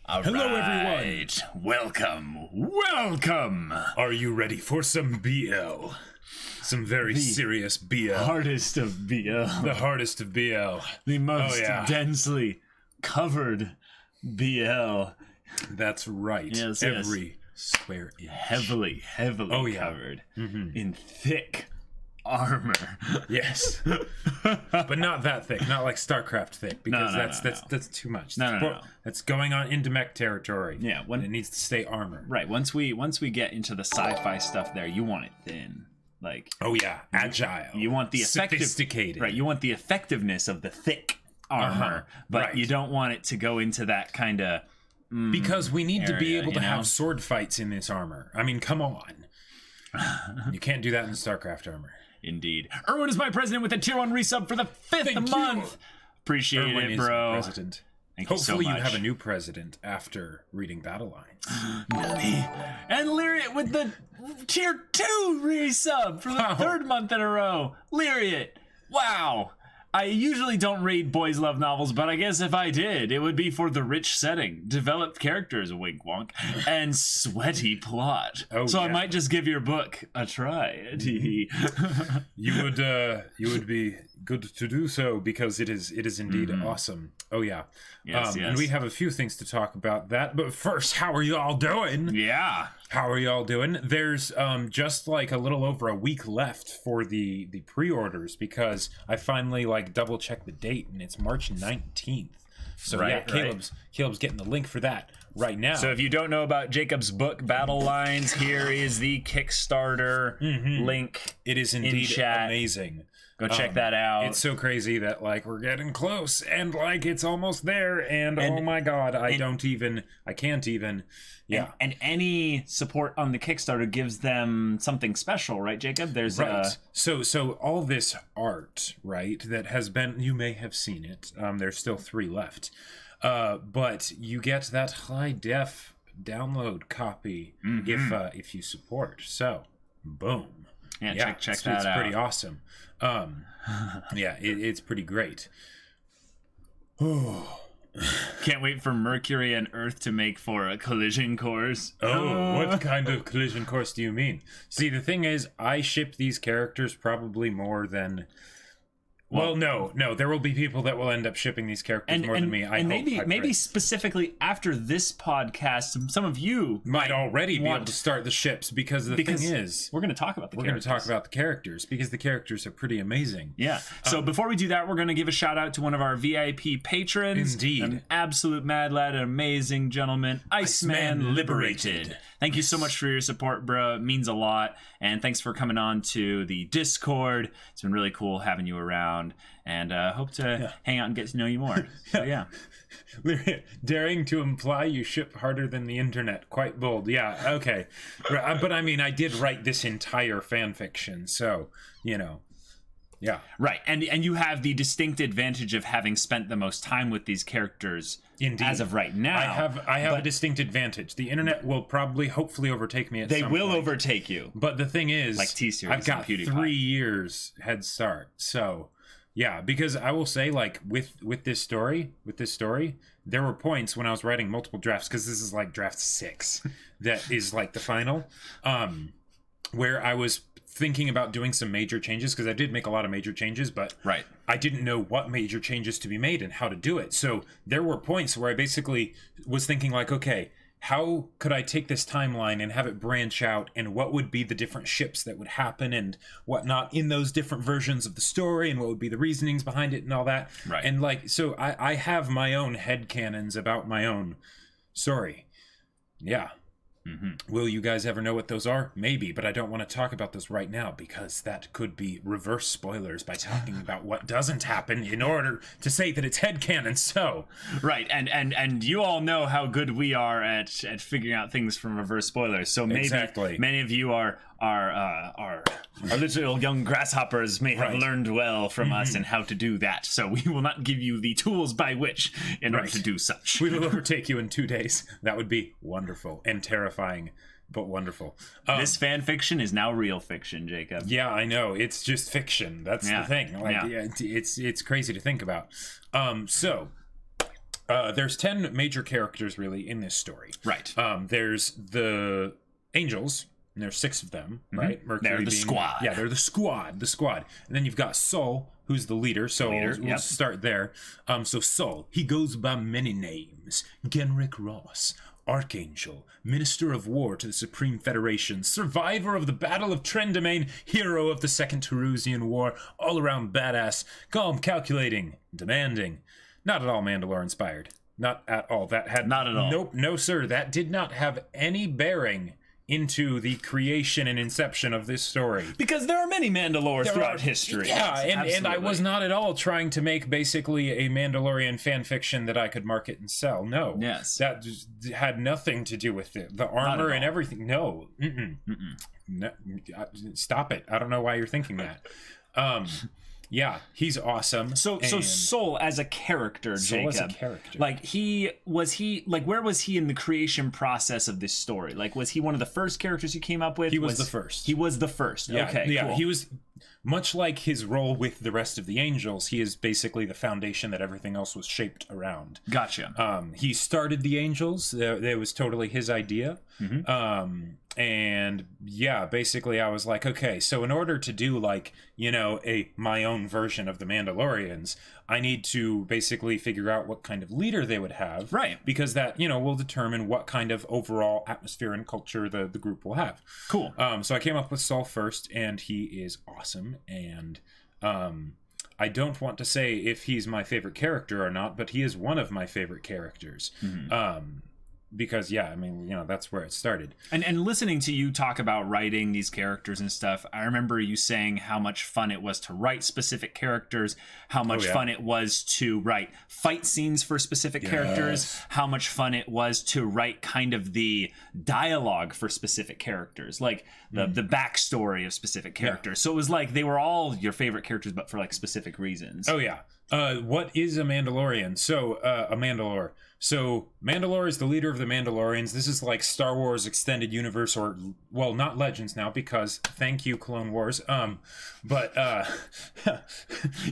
Hello, everyone. Welcome. Are you ready for some BL? Some very serious BL. Hardest of BL. The hardest of BL. The most densely covered BL. That's right. Yes, Every square inch. Heavily covered in thick armor. Yes. But not that thick. Not like StarCraft thick, because that's too much. No. That's going on into mech territory. Yeah, it needs to stay armor. Right. Once we get into the sci-fi stuff there, you want it thin. Like, agile. You want the sophisticated. Right, you want the effectiveness of the thick armor, but you don't want it to go into that kind of because we need to be able to have sword fights in this armor. I mean, come on. You can't do that in StarCraft armor. Indeed. Erwin is my president with a tier 1 resub for the 5th month. Appreciate Erwin it, bro. Is the president. Thank Hopefully you so much. you have a new president after reading Battle Lines. And Lyriat with the tier 2 resub for the 3rd month in a row. Lyriat. Wow. I usually don't read boys love novels, but I guess if I did, it would be for the rich setting, developed characters, wink wonk, and sweaty plot. I might just give your book a try. You would be good to do so, because it is indeed awesome. Yes. And we have a few things to talk about that, but first, how are you all doing? Yeah. How are you all doing? There's just like a little over a week left for the pre-orders, because I finally double checked the date, and it's March 19th. So Caleb's getting the link for that right now. So if you don't know about Jacob's book Battle Lines, here is the Kickstarter link. It is indeed amazing. Go check that out. It's so crazy that we're getting close, and it's almost there, and oh my god, I can't even. Yeah. And any support on the Kickstarter gives them something special, right, Jacob? There's So all this art, right, that has been, you may have seen it. There's still 3 left. But you get that high def download copy if you support. So, boom. Yeah, check that out. It's pretty awesome. It's pretty great. Can't wait for Mercury and Earth to make for a collision course. What kind of collision course do you mean? See, the thing is, I ship these characters probably more than... Well, no. There will be people that will end up shipping these characters more than me. Maybe specifically after this podcast, some of you might already be able to start the ships, because the thing is, we're going to talk about the characters. We're going to talk about the characters, because the characters are pretty amazing. Yeah. So before we do that, we're going to give a shout out to one of our VIP patrons. Indeed. An absolute mad lad, an amazing gentleman, Iceman Liberated. Thank you so much for your support, bro. It means a lot. And thanks for coming on to the Discord. It's been really cool having you around. And hope to hang out and get to know you more. So, Daring to imply you ship harder than the internet. Quite bold. Yeah, okay. But I mean, I did write this entire fan fiction, so, Yeah. Right. And you have the distinct advantage of having spent the most time with these characters. Indeed. As of right now. I have a distinct advantage. The internet will probably, hopefully, overtake me at some point. They will overtake you. But the thing is, like T-Series, I've got 3 years head start. So, yeah, because I will say, with this story, there were points when I was writing multiple drafts, because this is draft 6 that is the final, where I was thinking about doing some major changes, because I did make a lot of major changes, but I didn't know what major changes to be made and how to do it. So there were points where I basically was thinking okay, how could I take this timeline and have it branch out, and what would be the different ships that would happen and whatnot in those different versions of the story, and what would be the reasonings behind it and all that. Right. And so I have my own headcanons about my own story. Yeah. Will you guys ever know what those are? Maybe, but I don't want to talk about this right now, because that could be reverse spoilers by talking about what doesn't happen in order to say that it's headcanon. So right, and you all know how good we are at figuring out things from reverse spoilers. So maybe many of you are little young grasshoppers may have learned well from us and how to do that. So we will not give you the tools by which in order to do such. We will overtake you in 2 days. That would be wonderful and terrifying, but wonderful. This fan fiction is now real fiction, Jacob. Yeah, I know. It's just fiction. That's the thing. It's crazy to think about. So There's 10 major characters really in this story. Right. There's the angels, and there's 6 of them, right? Mercury They're the squad. Yeah, they're the squad. And then you've got Sol, who's the leader. So we'll start there. So Sol, he goes by many names. Genrick Ross, Archangel, Minister of War to the Supreme Federation, survivor of the Battle of Trendomain, hero of the Second Terusian War, all-around badass, calm, calculating, demanding. Not at all Mandalore-inspired. Not at all. That had... Not at all. Nope, no sir. That did not have any bearing into the creation and inception of this story. Because there are many Mandalores throughout history. Yeah, and I was not at all trying to make basically a Mandalorian fan fiction that I could market and sell. No. Yes. That just had nothing to do with it. The armor and everything. No. No. Stop it. I don't know why you're thinking that. Yeah, he's awesome. So Sol as a character, Jacob. Sol as a character. Like where was he in the creation process of this story? Like, was he one of the first characters you came up with? He was the first. He was the first. Yeah, okay, yeah. cool. He was much like his role with the rest of the angels. He is basically the foundation that everything else was shaped around. Gotcha. He started the angels. That was totally his idea. And yeah, basically I was like, okay, so in order to do like, my own version of the Mandalorians, I need to basically figure out what kind of leader they would have. Right. Because that, will determine what kind of overall atmosphere and culture the group will have. Cool. So I came up with Sol first, and he is awesome. And I don't want to say if he's my favorite character or not, but he is one of my favorite characters. Because that's where it started. And listening to you talk about writing these characters and stuff, I remember you saying how much fun it was to write specific characters, how much fun it was to write fight scenes for specific characters, how much fun it was to write kind of the dialogue for specific characters, like the backstory of specific characters. So it was like they were all your favorite characters, but for like specific reasons. Oh yeah. What is a Mandalorian? So a Mandalore. So Mandalore is the leader of the Mandalorians. This is like Star Wars Extended Universe, or well, not Legends now, because thank you, Clone Wars. But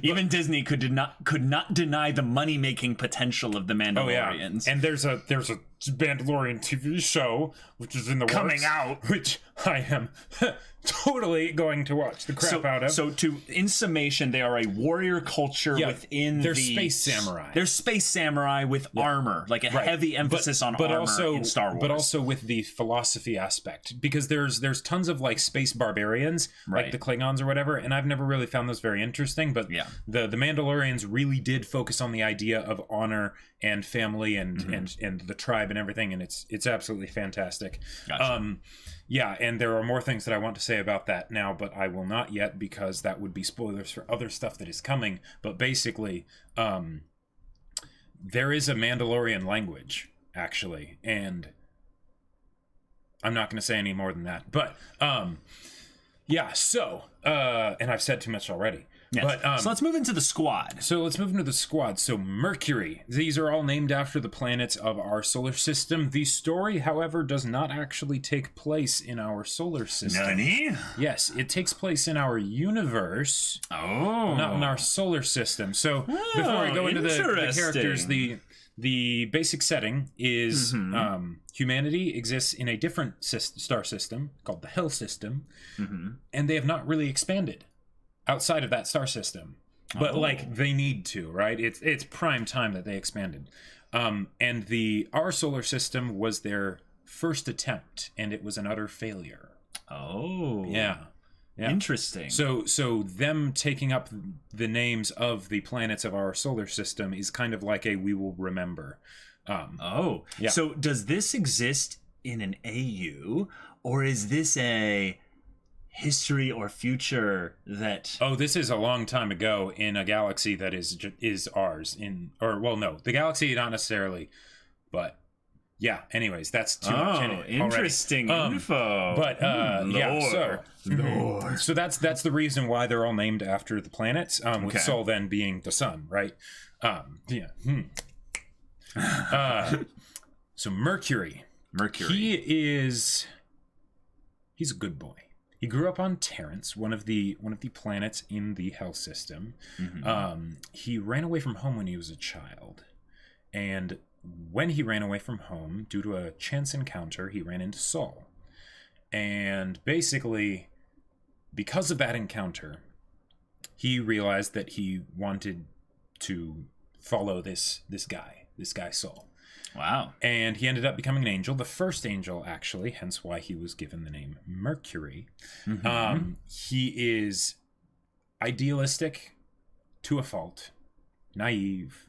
even Disney could not deny the money making potential of the Mandalorians. And there's a Mandalorian TV show which is in the coming works, out, which I am totally going to watch the crap out of. So in summation, they are a warrior culture within they're space samurai. They're space samurai with armor, like a heavy emphasis on armor also, in Star Wars. But also with the philosophy aspect, because there's tons of like space barbarians, like the Klingons or whatever, and I've never really found those very interesting. But the Mandalorians really did focus on the idea of honor and family and the tribe and everything, and it's absolutely fantastic. Gotcha. Yeah, and there are more things that I want to say about that now, but I will not yet, because that would be spoilers for other stuff that is coming. But basically, there is a Mandalorian language, actually, and I'm not going to say any more than that. But, so, and I've said too much already. Yes. But, so let's move into the squad. So Mercury. These are all named after the planets of our solar system. The story, however, does not actually take place in our solar system. Nani? Yes, it takes place in our universe. Oh. Not in our solar system. So before I go into the characters, the basic setting is humanity exists in a different star system called the Hell System, and they have not really expanded outside of that star system, but like they need to, right? It's prime time that they expanded. And our solar system was their first attempt, and it was an utter failure. Oh, yeah. Interesting. So them taking up the names of the planets of our solar system is kind of like a we will remember. So does this exist in an AU, or is this a history or future that this is a long time ago in a galaxy that is ours, the galaxy not necessarily, but anyways, that's too much in it interesting info. But lore. So that's the reason why they're all named after the planets, with Sol then being the sun, right? So Mercury, he's a good boy. He grew up on Terrence, one of the planets in the Hell System. He ran away from home when he was a child, And when he ran away from home, due to a chance encounter, he ran into Saul. And basically, because of that encounter, he realized that he wanted to follow this guy Saul. Wow. And he ended up becoming an angel, the first angel, actually, hence why he was given the name Mercury. He is idealistic to a fault, naive,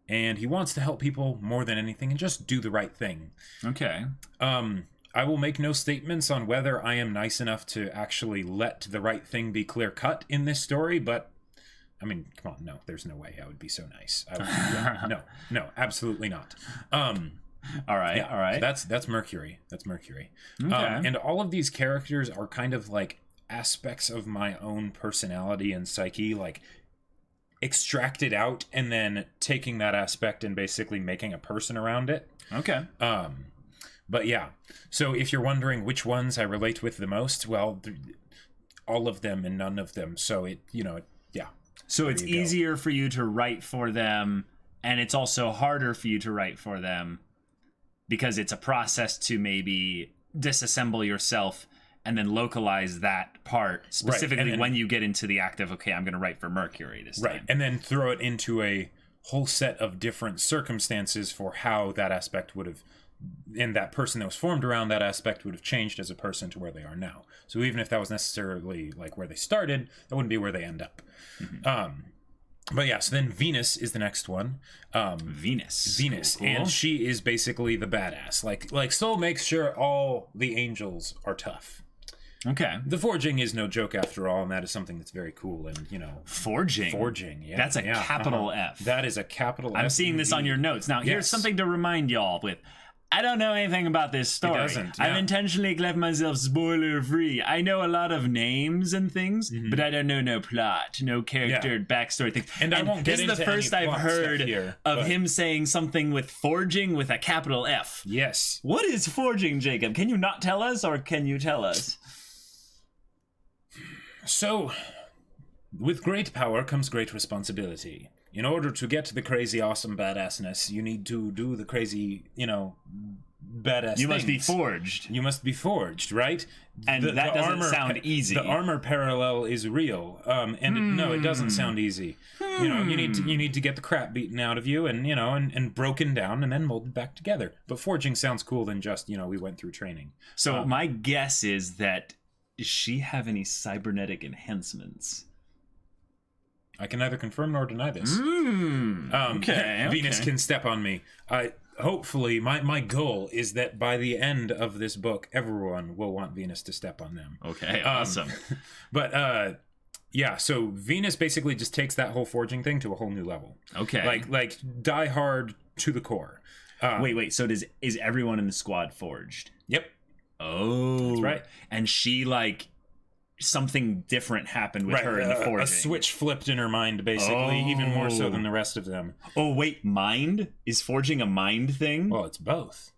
and he wants to help people more than anything and just do the right thing. Okay. I will make no statements on whether I am nice enough to actually let the right thing be clear cut in this story, but I mean, come on, no, there's no way I would be so nice. No, absolutely not. All right. That's Mercury. That's Mercury. Okay. And all of these characters are kind of like aspects of my own personality and psyche, like extracted out and then taking that aspect and basically making a person around it. Okay. But yeah, so if you're wondering which ones I relate with the most, well, all of them and none of them. So yeah. So it's easier for you to write for them, and it's also harder for you to write for them because it's a process to maybe disassemble yourself and then localize that part specifically when you get into the act of, okay, I'm going to write for Mercury this time. Right, and then throw it into a whole set of different circumstances for how that aspect would have, and that person that was formed around that aspect would have changed as a person to where they are now. So even if that was necessarily like where they started, that wouldn't be where they end up. But yeah, so then Venus is the next one. Venus. Cool. And she is basically the badass. Like Soul makes sure all the angels are tough. Okay. The forging is no joke after all, and that is something that's very cool. And forging, yeah, that's a capital F. That is a capital F. I'm seeing this on your notes. Now, here's something to remind y'all with. I don't know anything about this story. It doesn't, yeah. I've intentionally left myself spoiler free. I know a lot of names and things, but I don't know no plot, no character backstory things. And I won't get into this is the first any I've plot heard stuff here, of him saying something with forging with a capital F. Yes. What is forging, Jacob? Can you not tell us, or can you tell us? So, with great power comes great responsibility. In order to get to the crazy, awesome badassness, you need to do the crazy, badass You things. must be forged. You must be forged, right? And that doesn't sound easy. The armor parallel is real. No, it doesn't sound easy. You need to get the crap beaten out of you and broken down and then molded back together. But forging sounds cool than just, we went through training. So my guess is that, does she have any cybernetic enhancements? I can neither confirm nor deny this. Okay. Venus can step on me. Hopefully, my goal is that by the end of this book, everyone will want Venus to step on them. Okay, awesome. But yeah, so Venus basically just takes that whole forging thing to a whole new level. Okay. Like die hard to the core. Wait. So is everyone in the squad forged? Yep. Oh, that's right. And she something different happened with her in the forging. A switch flipped in her mind, basically, even more so than the rest of them. Oh, wait, mind? Is forging a mind thing? Well, it's both.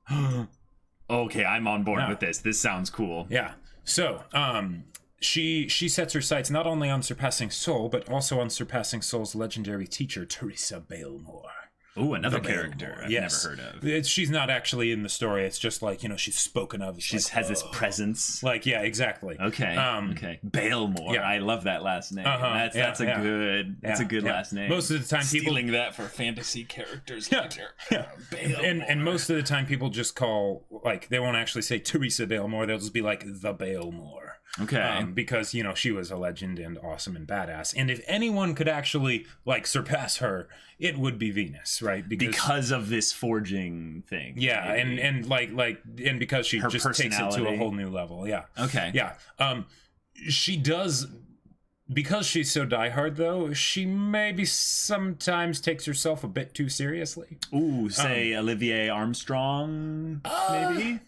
Okay, I'm on board with this. This sounds cool. Yeah. So, she sets her sights not only on surpassing Soul, but also on surpassing Soul's legendary teacher, Teresa Balemore. Ooh, another character I've never heard of. She's not actually in the story. It's just she's spoken of. She has this presence. Yeah, exactly. Okay. Okay. Balemore. Yeah. I love that last name. That's a good last name. Most of the time, stealing that for fantasy characters later. And most of the time, people just call they won't actually say Teresa Balemore. They'll just be like the Balemore. Okay. Because she was a legend and awesome and badass. And if anyone could actually surpass her, it would be Venus, right? Because of this forging thing. Yeah, maybe. and because she her just takes it to a whole new level. Yeah. Okay. Yeah. She does, because she's so diehard though, she maybe sometimes takes herself a bit too seriously. Ooh, say Olivier Armstrong, maybe?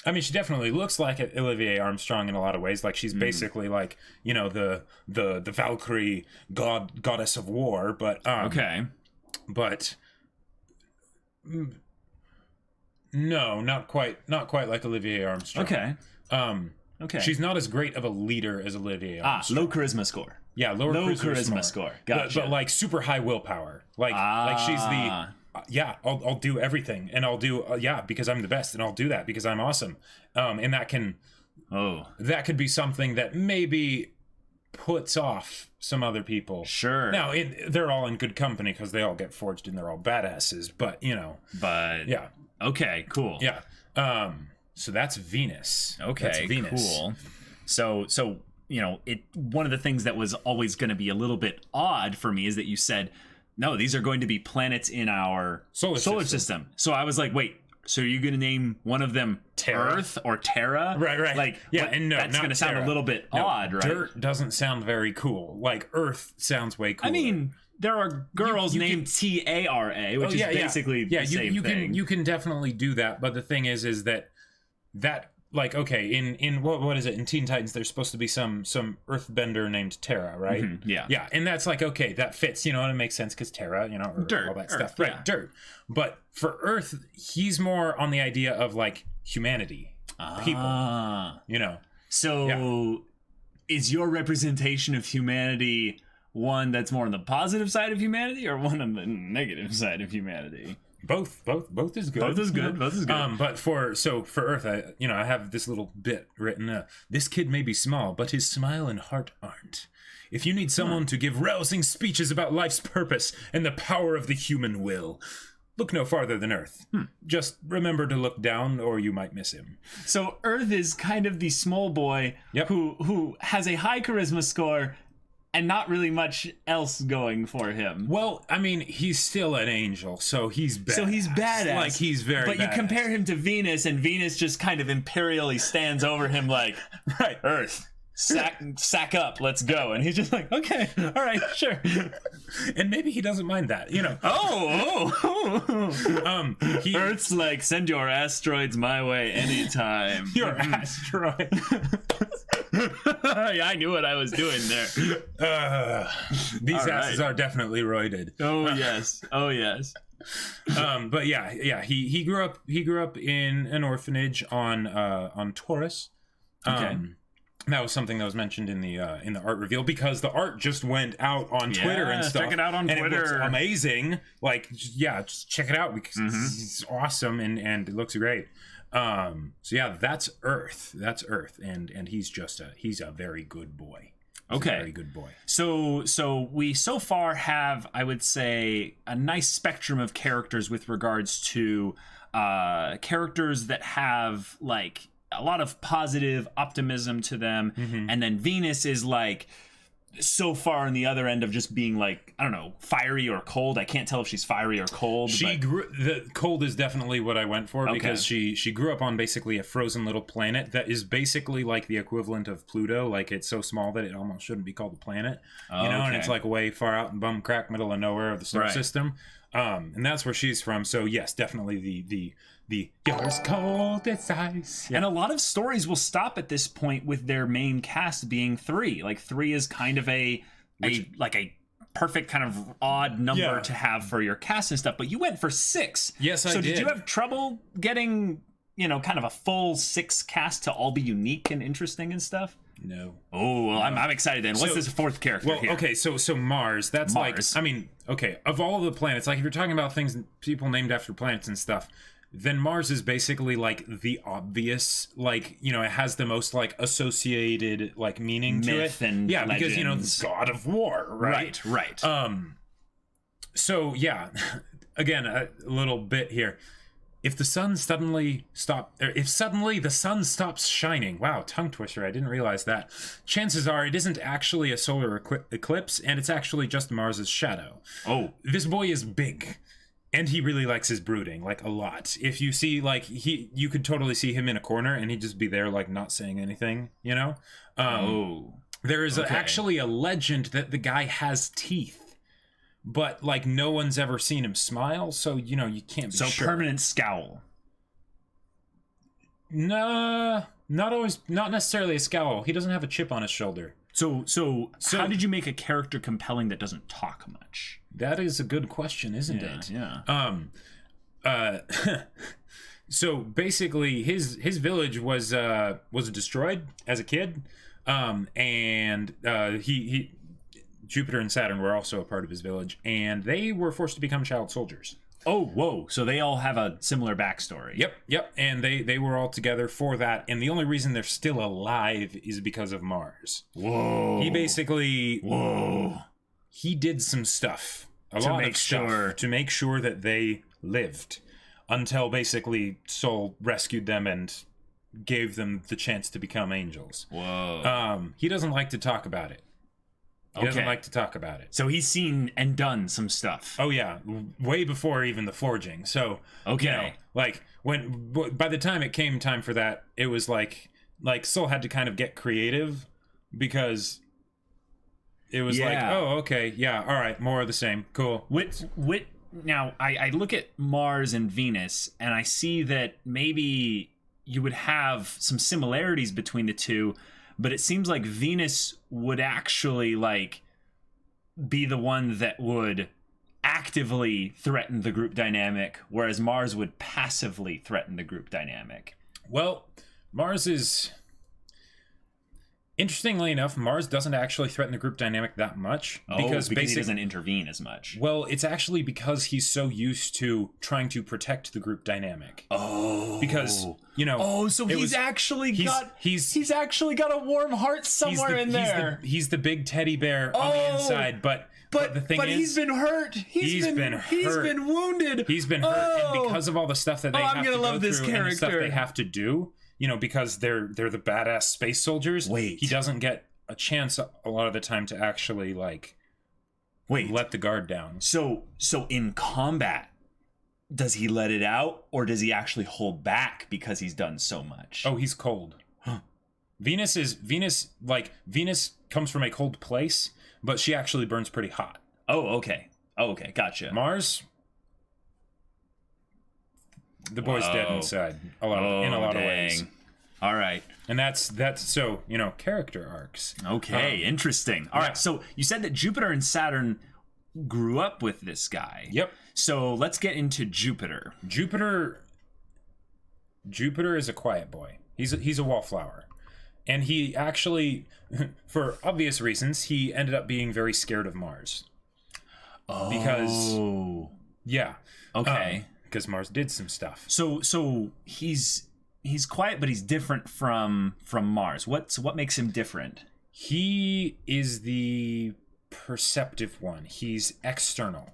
I mean, she definitely looks like Olivier Armstrong in a lot of ways. She's basically the Valkyrie goddess of war. But okay, but no, not quite like Olivier Armstrong. Okay, okay. She's not as great of a leader as Olivier Armstrong. Low charisma score. Yeah, low charisma score. Gotcha. But super high willpower. She's I'll do everything, and I'll do because I'm the best, and I'll do that because I'm awesome. And that could be something that maybe puts off some other people. Sure. Now they're all in good company because they all get forged and they're all badasses. But yeah. Okay. Cool. Yeah. So that's Venus. Okay. That's Venus. Cool. So one of the things that was always going to be a little bit odd for me is that you said, no, these are going to be planets in our solar system. So I was like, wait. So are you going to name one of them Terra? Earth or Terra? Right. Like, yeah, and no, that's going to sound a little bit odd, right? Dirt doesn't sound very cool. Like Earth sounds way cooler. I mean, there are girls named Tara, which is basically the same thing. You can definitely do that, but the thing is that like, okay, in what is it, in Teen Titans there's supposed to be some earthbender named Terra, right? Mm-hmm, yeah, and that's like, okay, that fits, and it makes sense because Terra, dirt, all that Earth, stuff, right? Dirt. But for Earth, he's more on the idea of like humanity, people, So is your representation of humanity one that's more on the positive side of humanity or one on the negative side of humanity? Both is good. Both is good. But for Earth, I have this little bit written. This kid may be small, but his smile and heart aren't. If you need someone to give rousing speeches about life's purpose and the power of the human will, look no farther than Earth. Just remember to look down, or you might miss him. So Earth is kind of the small boy who has a high charisma score and not really much else going for him. Well, I mean, he's still an angel, so he's badass. So he's badass. Like, he's very But badass. you compare him to Venus, and Venus just kind of imperially stands over him like, right, Earth, sack up, let's go. And he's just like, okay, all right, sure. And maybe he doesn't mind that, Earth's like, send your asteroids my way anytime. Your asteroid. Yeah, I knew what I was doing there. These asses are definitely roided. Oh yes. But yeah, he grew up in an orphanage on Taurus. Okay. That was something that was mentioned in the art reveal because the art just went out on Twitter and stuff. Check it out on and Twitter. It looks amazing. Like, just check it out because it's awesome and it looks great. So yeah, that's Earth, and he's a very good boy. Okay, very good boy. So we so far have, I would say, a nice spectrum of characters with regards to characters that have like a lot of positive optimism to them, and then Venus is like so far on the other end of just being like, I don't know, fiery or cold. I can't tell if she's fiery or cold. The cold is definitely what I went for because she grew up on basically a frozen little planet that is basically like the equivalent of Pluto. Like, it's so small that it almost shouldn't be called a planet, and it's like way far out in bum crack middle of nowhere of the solar system. And that's where she's from. So yes, definitely the yours cold as ice. Yeah. And a lot of stories will stop at this point with their main cast being 3. Like 3 is kind of a perfect kind of odd number to have for your cast and stuff. But you went for 6. Yes, I did. So did you have trouble getting, kind of a full 6 cast to all be unique and interesting and stuff? No. Oh, well, I'm excited then. What's this 4th character here? Okay, so Mars, that's Mars. like, I mean, okay, of all the planets, like if you're talking about things, people named after planets and stuff, then Mars is basically like the obvious, like, it has the most like associated like meaning to it. And because legends. The god of war, right? Right. So yeah, again, a little bit here. If suddenly the sun stops shining, wow, tongue twister, I didn't realize that. Chances are it isn't actually a solar eclipse, and it's actually just Mars's shadow. Oh. This boy is big, and he really likes his brooding, like, a lot. If you see, like, you could totally see him in a corner, and he'd just be there, like, not saying anything, There is actually a legend that the guy has teeth. But, like, no one's ever seen him smile, so, you can't be sure. So permanent scowl. No, not necessarily a scowl. He doesn't have a chip on his shoulder. So how did you make a character compelling that doesn't talk much? That is a good question, isn't it? Yeah. So basically, his village was destroyed as a kid, and he Jupiter and Saturn were also a part of his village, and they were forced to become child soldiers. Oh, whoa. So they all have a similar backstory. Yep. And they were all together for that. And the only reason they're still alive is because of Mars. Whoa. He basically... Whoa. He did some stuff. To make sure. To make sure that they lived. Until basically Sol rescued them and gave them the chance to become angels. Whoa. He doesn't like to talk about it. He doesn't like to talk about it. So he's seen and done some stuff. Oh yeah, way before even the forging. So okay, you know, like by the time it came time for that, it was like Sol had to kind of get creative because it was like, oh okay, yeah, all right, more of the same, cool. Now I look at Mars and Venus and I see that maybe you would have some similarities between the two. But it seems like Venus would actually, like, be the one that would actively threaten the group dynamic, whereas Mars would passively threaten the group dynamic. Well, Mars is... Interestingly enough, Mars doesn't actually threaten the group dynamic that much. Because he doesn't intervene as much. Well, it's actually because he's so used to trying to protect the group dynamic. Oh. Because, you know... Oh, so he's actually got a warm heart somewhere in there. He's the big teddy bear on the inside, but the thing is... he's been hurt. He's been hurt. He's been wounded. He's been hurt, and because of all the stuff that they have to go through and the stuff they have to do... You know, because they're the badass space soldiers. He doesn't get a chance a lot of the time to actually let the guard down. So in combat, does he let it out, or does he actually hold back because he's done so much? Oh, he's cold. Huh. Venus comes from a cold place, but she actually burns pretty hot. Oh, okay, gotcha. Mars. The boy's dead inside in a lot of ways. All right. And that's so, you know, character arcs. Okay, interesting. All right, so you said that Jupiter and Saturn grew up with this guy. Yep. So let's get into Jupiter. Jupiter is a quiet boy. He's a wallflower. And he actually, for obvious reasons, he ended up being very scared of Mars. Oh. Because, yeah. Okay. Because Mars did some stuff. So he's quiet, but he's different from Mars. What makes him different? He is the perceptive one. He's external.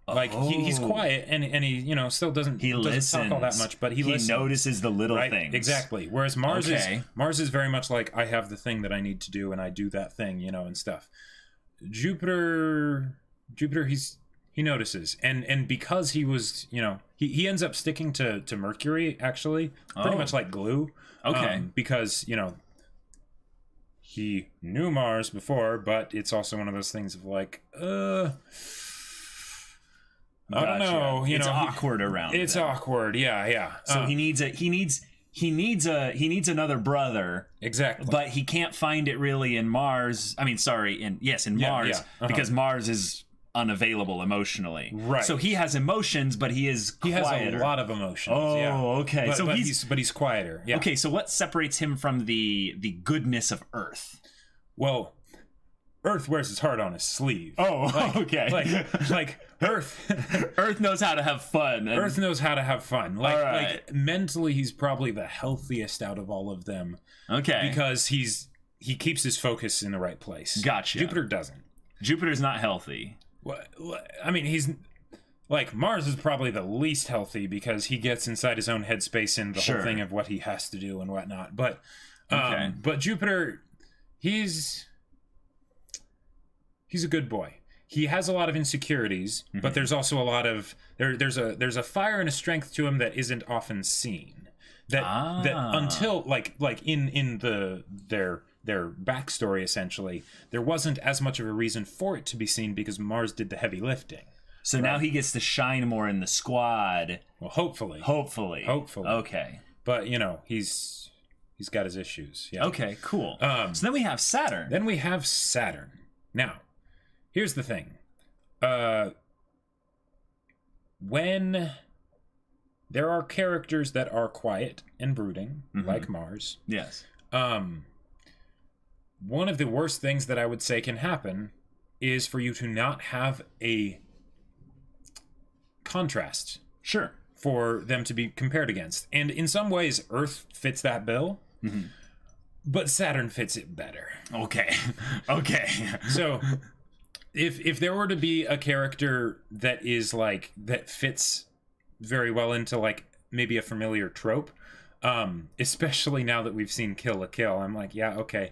Like he's quiet and he still doesn't talk all that much, but he listens. He notices the little things. Exactly. Whereas Mars is very much like, I have the thing that I need to do and I do that thing, and stuff. Jupiter he notices, and because he was, he ends up sticking to Mercury, actually, pretty much like glue. Okay. Because, he knew Mars before, but it's also one of those things of like, I don't know. It's awkward around. It's awkward. Yeah. So he needs another brother. Exactly. But he can't find it really in Mars. I mean, sorry, in Mars, because Mars is unavailable emotionally. Right. So he has emotions, but he has a lot of emotions. Okay. But he's quieter. Yeah. Okay, so what separates him from the goodness of Earth? Well, Earth wears his heart on his sleeve. Okay. Like Earth. Earth knows how to have fun. Earth knows how to have fun. Like mentally, he's probably the healthiest out of all of them. Okay. Because he keeps his focus in the right place. Gotcha. Jupiter doesn't. Jupiter's not healthy. Well, I mean, he's like, Mars is probably the least healthy because he gets inside his own headspace in the whole thing of what he has to do and whatnot. But Jupiter, he's a good boy. He has a lot of insecurities, but there's also a lot of there's a fire and a strength to him that isn't often seen. That until like in their backstory, essentially, there wasn't as much of a reason for it to be seen because Mars did the heavy lifting. So now he gets to shine more in the squad. Well, hopefully. Okay. But he's got his issues. Yeah. Okay. Cool. So then we have Saturn. Now, here's the thing. When there are characters that are quiet and brooding, like Mars. Yes. One of the worst things that I would say can happen is for you to not have a contrast Sure. for them to be compared against. And in some ways, Earth fits that bill, but Saturn fits it better. Okay. Okay. So if there were to be a character that is like that fits very well into like maybe a familiar trope, especially now that we've seen Kill la Kill, I'm like, yeah, okay.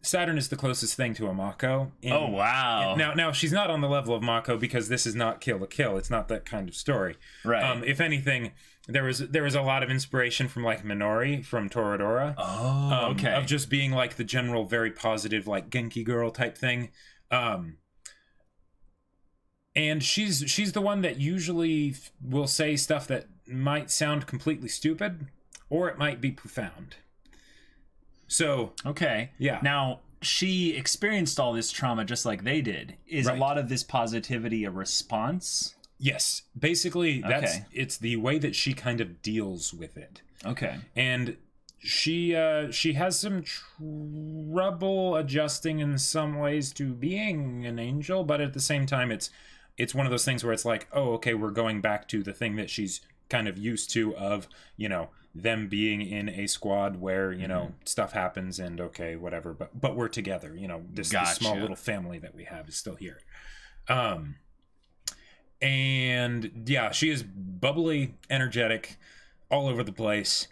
Saturn is the closest thing to a Mako. Oh, wow. Now she's not on the level of Mako because this is not Kill la Kill. It's not that kind of story. Right. If anything, there was a lot of inspiration from like Minori from Toradora. Oh, okay. Of just being like the general very positive like Genki girl type thing. And she's the one that usually will say stuff that might sound completely stupid or it might be profound. So, okay. Yeah. Now, she experienced all this trauma just like they did. Is Right. a lot of this positivity a response? yes, basically that's Okay. it's the way that she kind of deals with it. Okay. And she has some trouble adjusting in some ways to being an angel, but at the same time it's one of those things where it's like, oh, okay, we're going back to the thing that she's kind of used to of, you know, them being in a squad where, you know, stuff happens and okay, whatever, but we're together, you know, this small Gotcha. little family that we have is still here. And yeah, she is bubbly, energetic, all over the place,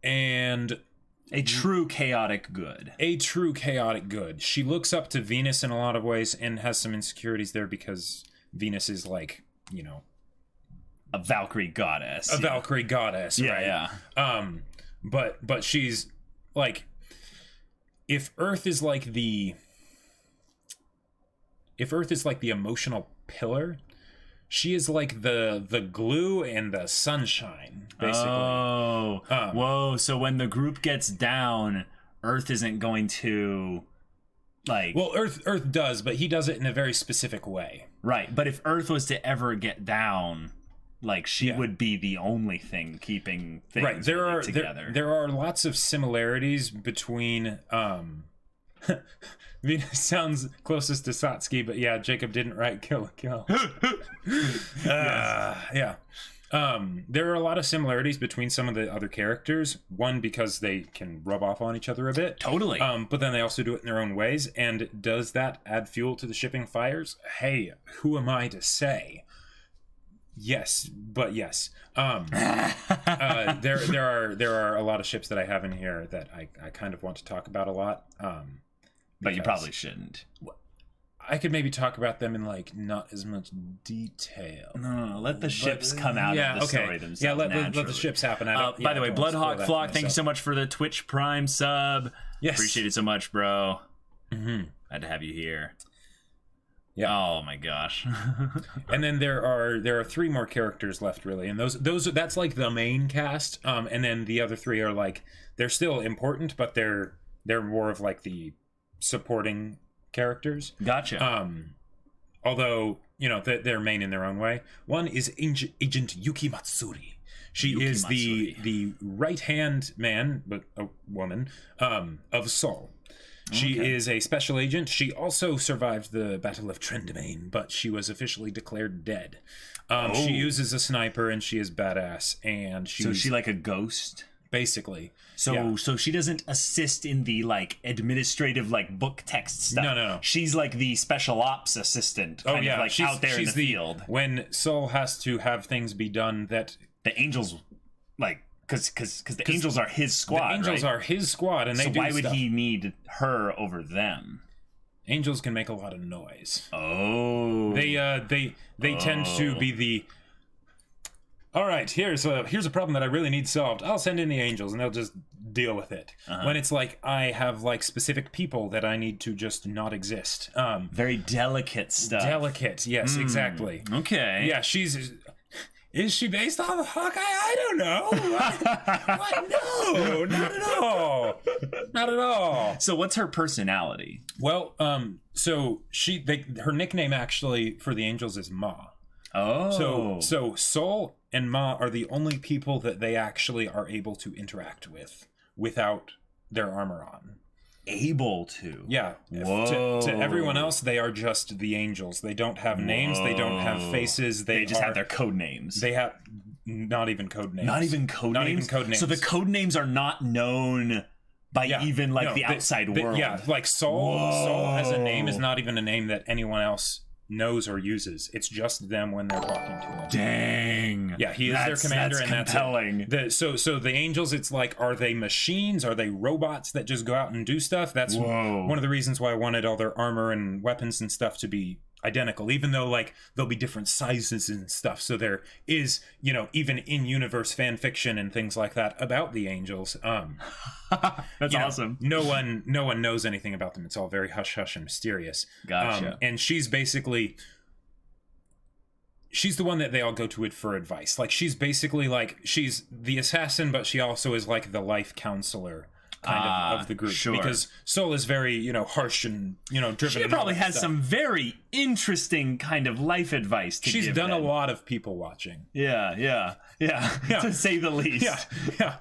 and A true chaotic good. a true chaotic good. She looks up to Venus in a lot of ways and has some insecurities there because Venus is like, you know, A Valkyrie goddess. a Valkyrie goddess, right? Yeah. But she's like, if Earth is like the emotional pillar, she is like the glue and the sunshine, basically. Oh. Whoa. So when the group gets down, Earth isn't going to like Well, Earth does, but he does it in a very specific way. right. But if Earth was to ever get down, like she Yeah. would be the only thing keeping things Right. There really are together. there are lots of similarities between Venus sounds closest to Satsuki, but yeah, Jacob didn't write Kill la Kill. Yeah. There are a lot of similarities between some of the other characters. One, because they can rub off on each other a bit. Totally. But then they also do it in their own ways. And does that add fuel to the shipping fires? Hey, who am I to say? Yes, but yes. There are a lot of ships that I have in here that I kind of want to talk about a lot. But you because probably shouldn't. I could maybe talk about them in like not as much detail. No, let the ships come out of the story themselves. Yeah, let the naturally. ships happen. By the way, Bloodhawk Flock, thank you so much for the Twitch Prime sub. Yes. Appreciate it so much, bro. Mm-hmm. Glad to have you here. Yeah. Oh my gosh. And then there are three more characters left, really, and that's like the main cast. And then the other three are like they're still important, but they're more of like the supporting characters. Gotcha. Although, you know, they're main in their own way. One is Agent Yuki Matsuri. She is the right-hand man, but a woman, of Sol. She is a special agent. She also survived the Battle of Trendemain, but she was officially declared dead. She uses a sniper, and she is badass, and she's... So is she like a ghost? Basically. So Yeah. so she doesn't assist in the like administrative like book text stuff. No. She's like the special ops assistant, kind of like out there in the field. When Sol has to have things be done that... The angels, like, because the angels are his squad. The angels right? are his squad, and they So do why would stuff. he need her over them? Angels can make a lot of noise. Oh, They tend to be the... All right, here's a problem that I really need solved. I'll send in the angels, and they'll just deal with it. When it's like I have like specific people that I need to just not exist. very delicate stuff. Delicate, yes, exactly. Okay. Yeah, is she based on the Hawkeye? I don't know. What? No, not at all. Not at all. So what's her personality? Well, so her nickname actually for the angels is Ma. Oh, So Sol and Ma are the only people that they actually are able to interact with without their armor on. able to. Yeah. Whoa. To everyone else, they are just the angels. They don't have names. They don't have faces. They just have their code names. They have not even code names. Not even code Not names? even code names. So the code names are not known by even like the outside world. Yeah, like Saul as a name is not even a name that anyone else knows or uses. It's just them when they're talking to him. Dang. Yeah, he is their commander, and compelling. That's it. So the angels, it's like, are they machines? Are they robots that just go out and do stuff? That's one of the reasons why I wanted all their armor and weapons and stuff to be identical, even though like there'll be different sizes and stuff. So there is, you know, even in universe fan fiction and things like that about the angels. That's awesome. No one knows anything about them. It's all very hush hush and mysterious. Gotcha. And she's the one that they all go to it for advice. Like she's basically like, she's the assassin, but she also is like the life counselor kind of the group. Sure. Because Soul is very, you know, harsh and, you know, driven. She probably has some very interesting kind of life advice to give. She's done a lot of people watching. Yeah, to say the least. Yeah.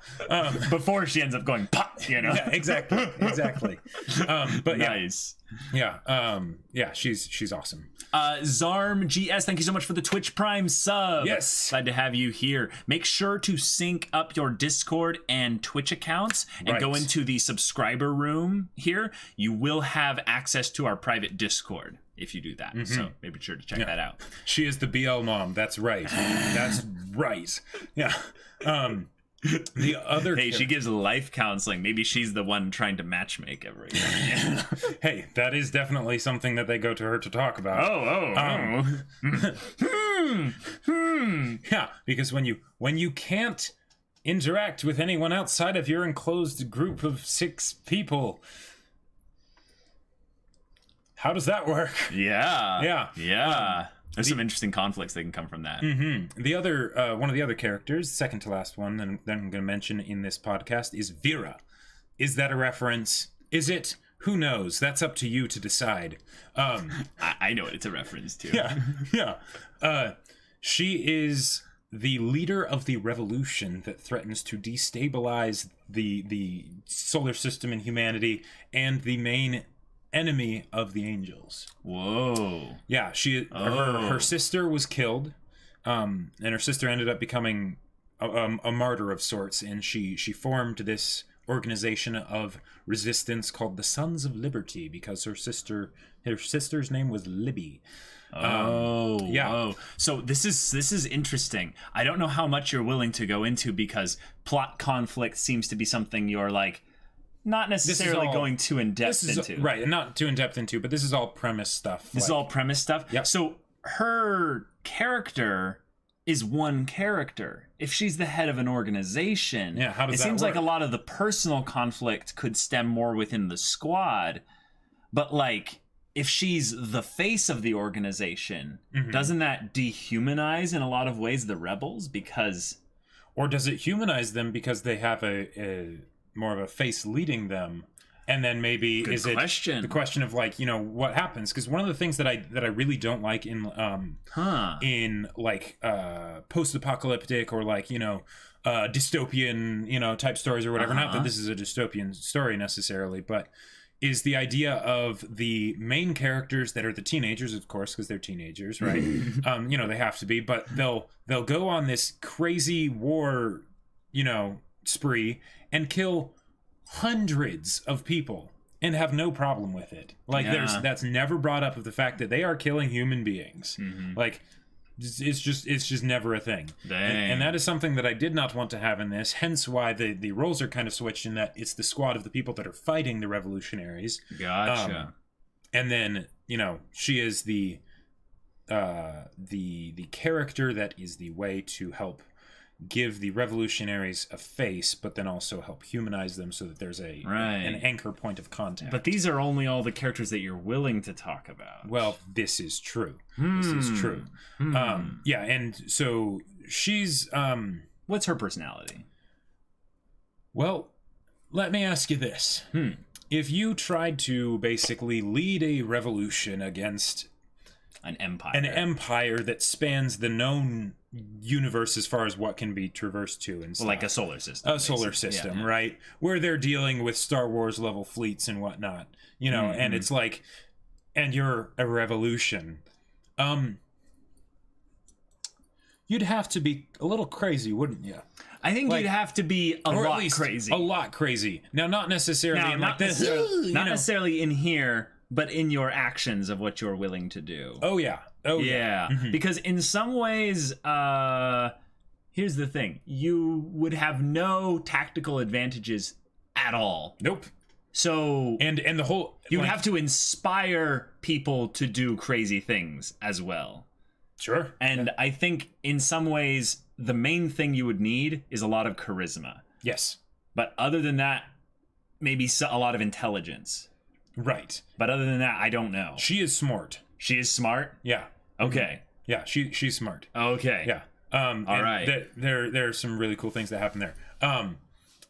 Before she ends up going pop, you know. Yeah, exactly. But nice. Yeah, she's awesome. Zarm GS, thank you so much for the Twitch Prime sub. Yes. Glad to have you here. Make sure to sync up your Discord and Twitch accounts and go into the subscriber room here. You will have access to our private Discord if you do that. So maybe sure to check that out. She is the BL mom. That's right. That's right. Yeah. The other she gives life counseling. Maybe she's the one trying to matchmake everything. Hey, that is definitely something that they go to her to talk about. Yeah, because when you can't interact with anyone outside of your enclosed group of 6 people, how does that work? Yeah. There's some interesting conflicts that can come from that. The other one of the other characters, second to last one, that I'm going to mention in this podcast is Vera. Is that a reference? Is it? Who knows? That's up to you to decide. I know what it's a reference to. Yeah. She is the leader of the revolution that threatens to destabilize the solar system and humanity, and the main enemy of the angels. Whoa. Yeah, her sister was killed, and her sister ended up becoming a martyr of sorts, and she formed this organization of resistance called the Sons of Liberty because her sister's name was Libby. Whoa. So this is interesting. I don't know how much you're willing to go into because plot conflict seems to be something you're like not necessarily going too in depth into. Right, and not too in depth into, but this is all premise stuff. This is all premise stuff? Yeah. So her character is one character. If she's the head of an organization, how does it that seems work? like a lot of the personal conflict could stem more within the squad. But like, if she's the face of the organization, doesn't that dehumanize in a lot of ways the rebels? Because, or does it humanize them because they have a more of a face leading them? And then maybe Good is question. it the question of like, you know, what happens? Because one of the things that I really don't like in like post-apocalyptic or like, you know, dystopian, you know, type stories or whatever. Not that this is a dystopian story necessarily, but is the idea of the main characters that are the teenagers, of course, because they're teenagers, right? You know, they have to be, but they'll go on this crazy war, you know, spree and kill hundreds of people and have no problem with it. Like that's never brought up of the fact that they are killing human beings. Like it's just never a thing. And that is something that I did not want to have in this, hence why the roles are kind of switched in that it's the squad of the people that are fighting the revolutionaries. Gotcha. And then, you know, she is the character that is the way to help give the revolutionaries a face, but then also help humanize them so that there's an anchor point of contact. But these are only all the characters that you're willing to talk about. Well, this is true. This is true. Yeah, and so she's... What's her personality? Well, let me ask you this. If you tried to basically lead a revolution against An empire. an empire that spans the known universe as far as what can be traversed to and stuff. Like a solar system. A solar basically. system, Yeah. right? Where they're dealing with Star Wars level fleets and whatnot, and it's like, and you're a revolution. You'd have to be a little crazy, wouldn't you? I think you'd have to be Or lot at least crazy. a lot crazy. Now, not necessarily Now, in not like this. necessarily, not necessarily in here, but in your actions of what you're willing to do. Oh yeah. Oh Yeah, because in some ways, here's the thing: you would have no tactical advantages at all. Nope. So And the whole you would have to inspire people to do crazy things as well. sure. And I think in some ways, the main thing you would need is a lot of charisma. Yes. But other than that, maybe a lot of intelligence. Right. But other than that, I don't know. She is smart. She is smart. Yeah. Okay. Yeah. She's smart. Okay. Yeah. All right. There are some really cool things that happen there.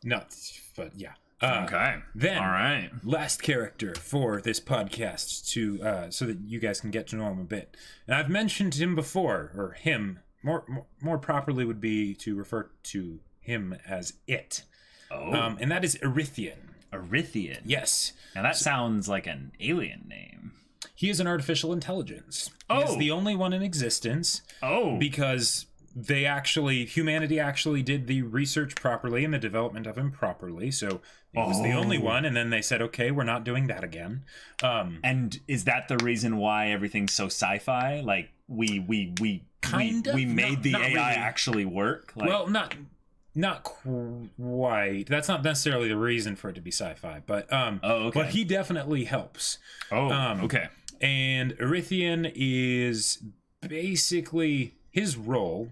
Nuts, but yeah. Okay. Then, all right. last character for this podcast to so that you guys can get to know him a bit. And I've mentioned him before, or him. More properly would be to refer to him as it. Oh. And that is Erythian. Erythian. Yes. Now that sounds like an alien name. He is an artificial intelligence. He is Oh. the only one in existence. Oh. Because humanity actually did the research properly and the development of him properly. So he was the only one. And then they said, okay, we're not doing that again. And is that the reason why everything's so sci-fi? Like we Kind of? made the Not AI really. actually work? Like, Well, not quite. That's not necessarily the reason for it to be sci-fi, but okay. But he definitely helps. okay. And Erythian is basically, his role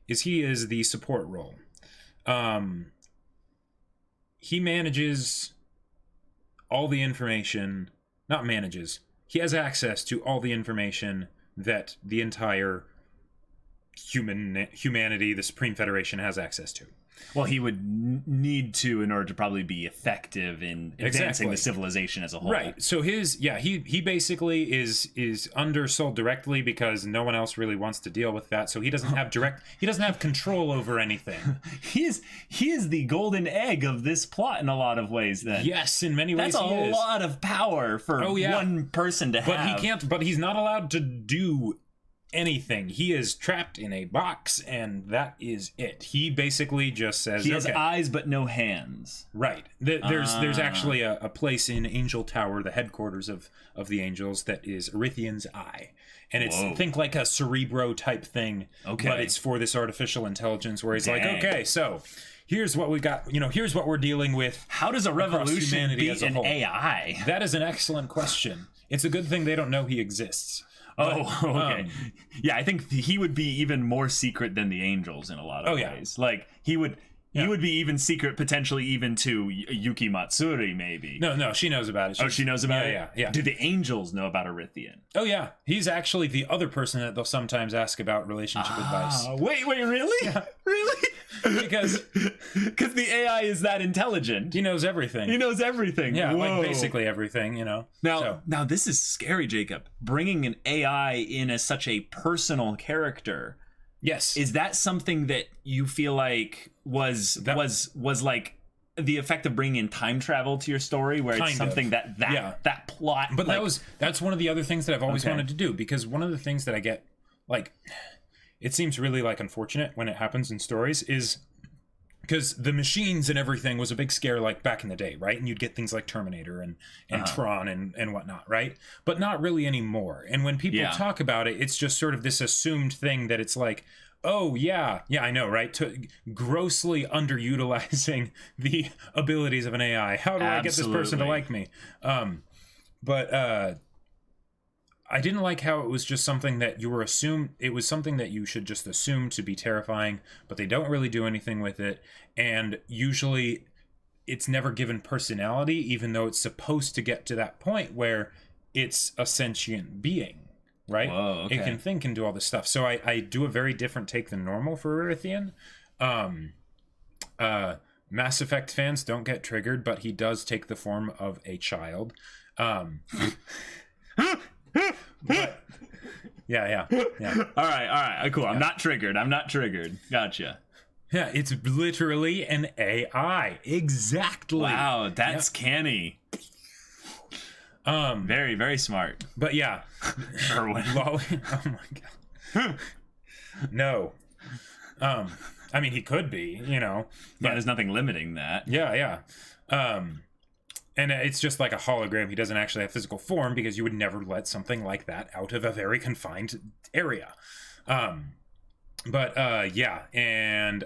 is he is the support role. He manages all the information, not manages. He has access to all the information that the entire humanity, the Supreme Federation, has access to. Well, he would need to in order to probably be effective in advancing Exactly. the civilization as a whole. Right. So he basically is undersold directly because no one else really wants to deal with that. So he doesn't have control over anything. He is the golden egg of this plot in a lot of ways. Then Yes, in many ways that's a he is. lot of power for one person to But have. but he's not allowed to do anything. He is trapped in a box, and that is it. He basically just says, He has okay. eyes but no hands. Right. There's actually a place in Angel Tower, the headquarters of the Angels, that is Erythian's eye. And it's, Whoa. think like a Cerebro type thing, Okay. but it's for this artificial intelligence where he's like, Dang. okay, so here's what we got, here's what we're dealing with. How does a revolution humanity beat as a an whole. AI? That is an excellent question. It's a good thing they don't know he exists. Oh, okay. Yeah, I think he would be even more secret than the angels in a lot of yeah. ways. Like he would be even secret, potentially even to Yuki Matsuri, maybe. No, she knows about it. She knows about it? Yeah. Do the angels know about Erythian? Oh, yeah. He's actually the other person that they'll sometimes ask about relationship advice. Wait, really? Really? Because Because the AI is that intelligent. he knows everything. He knows everything. Yeah, Whoa. like basically everything, Now this is scary, Jacob. Bringing an AI in as such a personal character. Yes. Is that something that you feel like was like the effect of bringing in time travel to your story, where Kind it's of. something that plot? But like, that's one of the other things that I've always Okay. wanted to do, because one of the things that I get, like, it seems really like unfortunate when it happens in stories, is because the machines and everything was a big scare, like back in the day, right? And you'd get things like Terminator and Tron and whatnot, right? But not really anymore. And when people Yeah. talk about it, it's just sort of this assumed thing that it's like, oh yeah, I know, right? Grossly underutilizing the abilities of an AI. How do I get this person to Absolutely. like me? But I didn't like how it was just something that you were it was something that you should just assume to be terrifying, but they don't really do anything with it. And usually it's never given personality, even though it's supposed to get to that point where it's a sentient being, right? Whoa, okay. It can think and do all this stuff. So I do a very different take than normal for Erythian. Mass Effect fans don't get triggered, but he does take the form of a child. But Yeah. All right, cool. I'm not triggered. Gotcha. Yeah, it's literally an AI. Exactly. Wow, that's canny. Very, very smart. But yeah. Erwin. Oh my god. No. I mean, he could be, Yeah, there's nothing limiting that. Yeah. And it's just like a hologram. He doesn't actually have physical form because you would never let something like that out of a very confined area. Yeah, and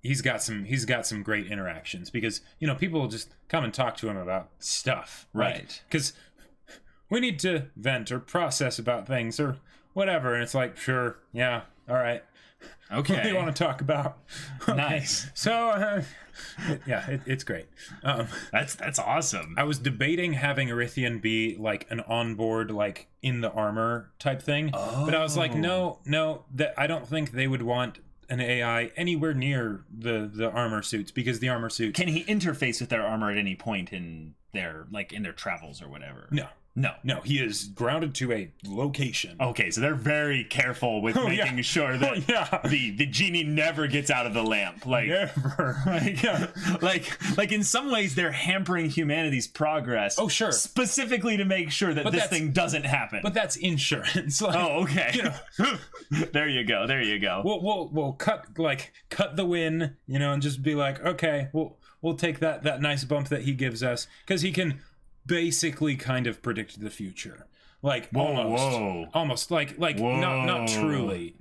he's got some great interactions because people will just come and talk to him about stuff, right? Because we need to vent or process about things or whatever, and it's like, sure, yeah, all right. Okay. What do you want to talk about? Okay. Nice. So, it's great. That's awesome. I was debating having Erythian be like an onboard, like in the armor type thing, but I was like, no, that I don't think they would want an AI anywhere near the armor suits because the armor suits. Can he interface with their armor at any point in their travels or whatever? No, he is grounded to a location. Okay, so they're very careful with making sure that the genie never gets out of the lamp. Like, never. like in some ways they're hampering humanity's progress. Oh, sure. Specifically to make sure that this thing doesn't happen. But that's insurance. Like, oh, okay. There you go. We'll cut the win, and just be like, okay, we'll take that nice bump that he gives us because he can basically kind of predict the future, like almost like whoa. not truly,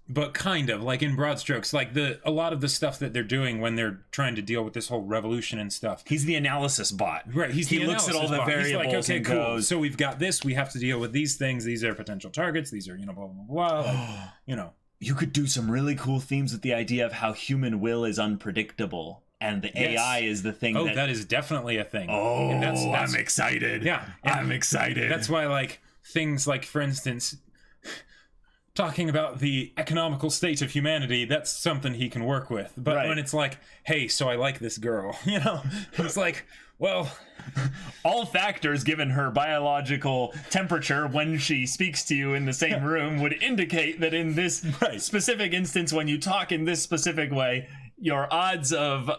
but kind of like in broad strokes, like a lot of the stuff that they're doing when they're trying to deal with this whole revolution and stuff. He's the analysis bot, right? He looks at all the variables. He's like, okay, and cool. Goes, so we've got this. We have to deal with these things. These are potential targets. These are blah blah blah. Like, You could do some really cool themes with the idea of how human will is unpredictable. And the AI is the thing. Oh, that is definitely a thing. Oh, and that's I'm excited. Yeah, I'm excited. That's why, like, things like, for instance, talking about the economical state of humanity, that's something he can work with. But when it's like, hey, so I like this girl, it's like, well, all factors given her biological temperature when she speaks to you in the same room would indicate that in this specific instance, when you talk in this specific way, your odds of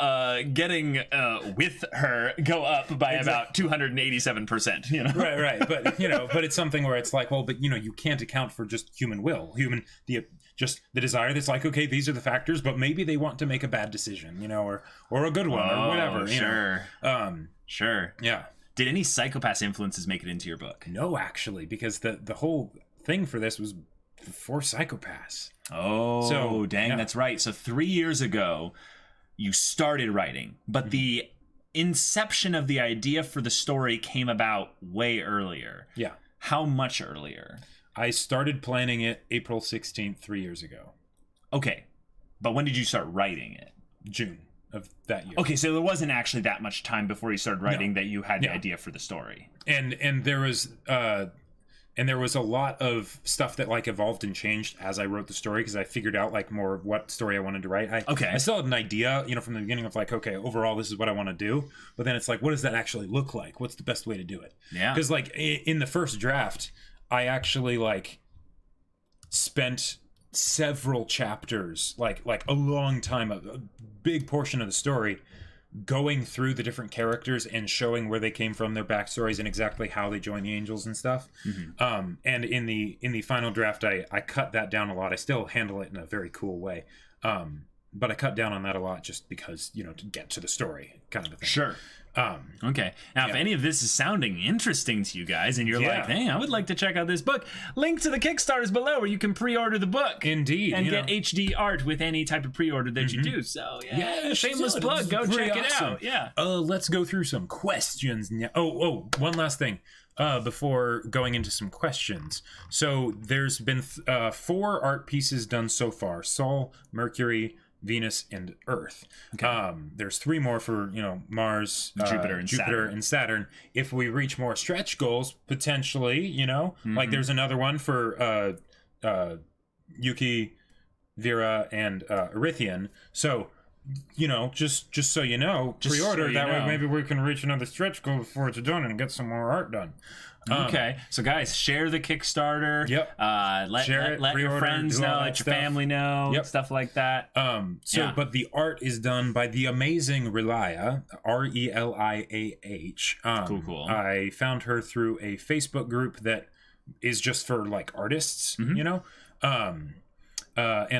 getting with her go up by about 287%. Right. But it's something where it's like, well, but you can't account for just human will, just the desire that's like, okay, these are the factors, but maybe they want to make a bad decision, or a good one or whatever. Sure. Sure. Yeah. Did any Psycho-Pass influences make it into your book? No, actually, because the whole thing for this was before Psycho-Pass. Oh, so, dang, that's right. So 3 years ago, you started writing, but the inception of the idea for the story came about way earlier. Yeah. How much earlier? I started planning it April 16th, 3 years ago. Okay. But when did you start writing it? June of that year. Okay, so there wasn't actually that much time before you started writing that you had the idea for the story. And there was a lot of stuff that like evolved and changed as I wrote the story because I figured out like more of what story I wanted to write. I still had an idea, from the beginning of like, okay, overall this is what I want to do, but then it's like, what does that actually look like? What's the best way to do it? Yeah. Because like in the first draft, I actually like spent several chapters, like a long time, a big portion of the story, going through the different characters and showing where they came from, their backstories, and exactly how they joined the Angels and stuff. And in the final draft, I cut that down a lot. I still handle it in a very cool way, but I cut down on that a lot just because to get to the story kind of a thing. Sure. Okay. Now, if any of this is sounding interesting to you guys and you're like, hey, I would like to check out this book, link to the Kickstarters below where you can pre-order the book. Indeed. And get HD art with any type of pre-order that you do. So, shameless plug. Go check it out. Yeah. Let's go through some questions now. Oh, one last thing. Before going into some questions. So there's been 4 art pieces done so far. Sol, Mercury, Venus, and Earth. Okay. There's 3 more for Mars, Jupiter, and Saturn. If we reach more stretch goals, potentially, like there's another one for Yuki, Vera, and Erythian. So just so you know, Just pre-order. so you that way, know. maybe we can reach another stretch goal before it's done and get some more art done. Okay, so guys, share the Kickstarter. Yep. Let your pre-order, friends do all know, that let your stuff. family know, Yep. stuff like that. Yeah. But the art is done by the amazing Relia, Reliah. Cool. I found her through a Facebook group that is just for like artists, and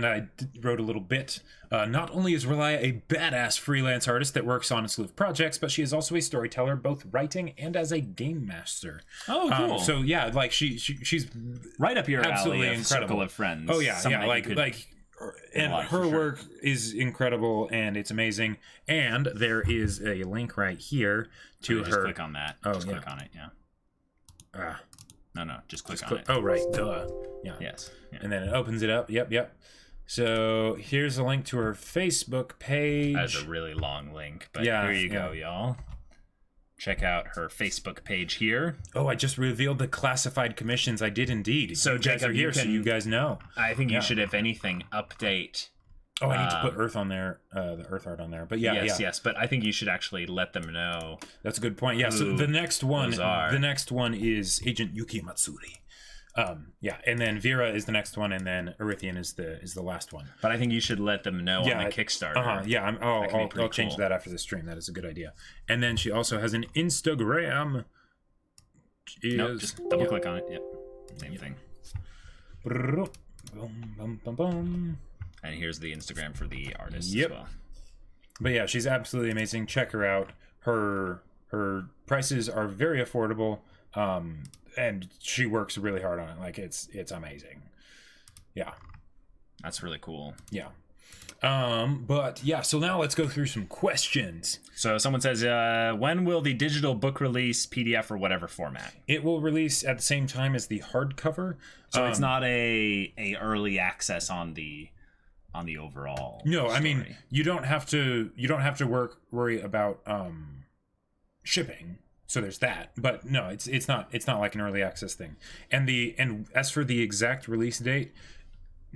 I wrote a little bit. Not only is Relia a badass freelance artist that works on a slew of projects, but she is also a storyteller, both writing and as a game master. Oh, cool. So yeah, like she's Right up your absolutely alley of incredible. circle of friends. Oh yeah, Something yeah, that you could- and lot her for sure. work is incredible and it's amazing. And there is a link right here to just her. click on that. Oh, just yeah. click on it. Yeah. Ah, No, just click on it. oh right, duh. Yeah. Yes. Yeah. And then it opens it up. Yep. So here's a link to her Facebook page. That's a really long link, but Yeah, here you go, y'all. Check out her Facebook page here. Oh, I just revealed the classified commissions. I did indeed. So, you guys Jacob, are here, you so can- you guys know. I think Yeah. you should, if anything, update. Oh, I need to put Earth on there, the Earth art on there. But yeah, Yes, but I think you should actually let them know. that's a good point. Yeah, so Who the next one, those are. is Agent Yuki Matsuri. Yeah, and then Vera is the next one, and then Erythian is the last one. But I think you should let them know Yeah, on the Kickstarter. Yeah, That could be I'll pretty change cool. that after the stream. That is a good idea. And then she also has an Instagram. Nope, just double click on it. Yep, same thing. Boom, bum, bum, bum. And here's the Instagram for the artist Yep. as well. But yeah, she's absolutely amazing. Check her out. Her prices are very affordable, and she works really hard on it. Like it's amazing. Yeah, That's really cool. yeah. But yeah, so now let's go through some questions. So someone says, when will the digital book release, PDF or whatever format? It will release at the same time as the hardcover. So it's not a early access on the overall. No, I mean story. you don't have to worry about shipping. So there's that. But no, it's not like an early access thing. And as for the exact release date,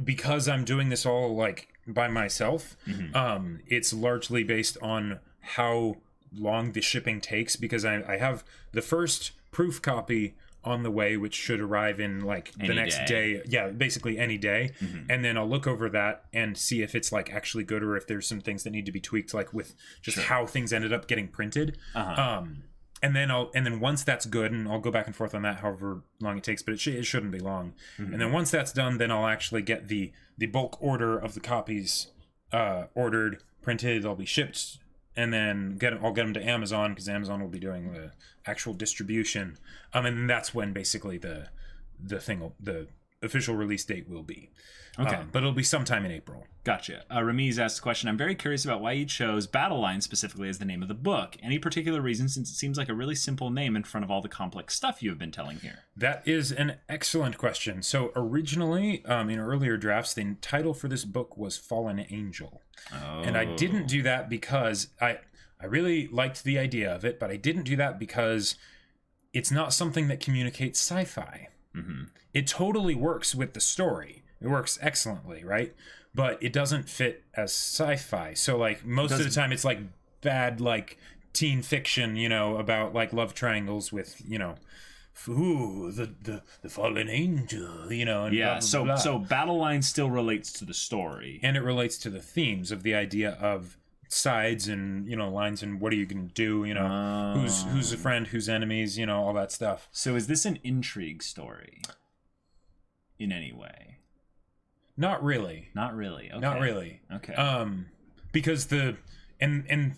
because I'm doing this all like by myself, it's largely based on how long the shipping takes, because I have the first proof copy on the way, which should arrive in like the Any next day. Yeah, basically any day. And then I'll look over that and see if it's like actually good, or if there's some things that need to be tweaked, like with just how things ended up getting printed. And then once that's good, and I'll go back and forth on that however long it takes, but it shouldn't be long. And then once that's done, then I'll actually get the bulk order of the copies ordered, printed. They'll be shipped, and then I'll get them to Amazon, because Amazon will be doing the actual distribution. And that's when basically the official release date will be. Okay. But it'll be sometime in April. Gotcha. Ramiz asked a question. I'm very curious about why you chose Battle Line specifically as the name of the book. Any particular reason, since it seems like a really simple name in front of all the complex stuff you have been telling here? That is an excellent question. So originally, in earlier drafts, the title for this book was Fallen Angel. Oh. And I didn't do that because I really liked the idea of it, but I didn't do that because it's not something that communicates sci-fi. It totally works with the story. It works excellently, right? But it doesn't fit as sci-fi. So like most of the time it's like bad like teen fiction, about like love triangles with, the fallen angel, and Yeah, blah, blah, so blah. so Battle Line still relates to the story. And it relates to the themes of the idea of sides and lines, and what are you gonna do, who's a friend, who's enemies, all that stuff. So is this an intrigue story in any way? Not really. Not really. Okay. Not really. Okay. Because the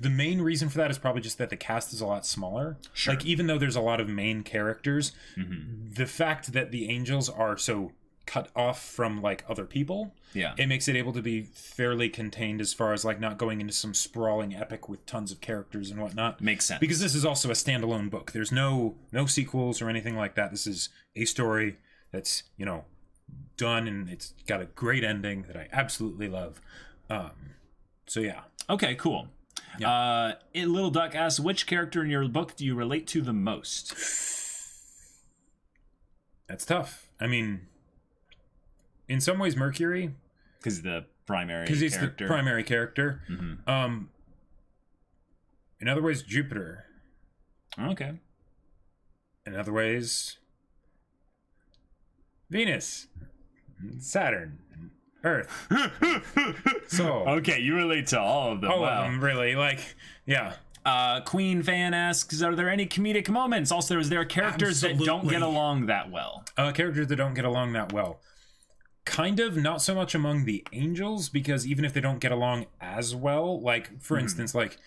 main reason for that is probably just that the cast is a lot smaller. Sure. Like even though there's a lot of main characters, the fact that the angels are so cut off from like other people, Yeah. it makes it able to be fairly contained as far as like not going into some sprawling epic with tons of characters and whatnot. Makes sense. Because this is also a standalone book. There's no sequels or anything like that. This is a story that's done, and it's got a great ending that I absolutely love. So yeah. Okay, cool. Yeah. Little Duck asks, which character in your book do you relate to the most? That's tough. I mean, in some ways Mercury, Because the primary because he's character. the primary character. Mhm. In other ways, Jupiter. Okay. In other ways, Venus, Saturn, Earth. So Okay, you relate to all of them. all Wow. of them, really. Like, yeah. Queen fan asks, are there any comedic moments? Also, is there characters that don't Absolutely. get along that well? Characters that don't get along that well. Kind of, not so much among the angels, because even if they don't get along as well, like, for instance, like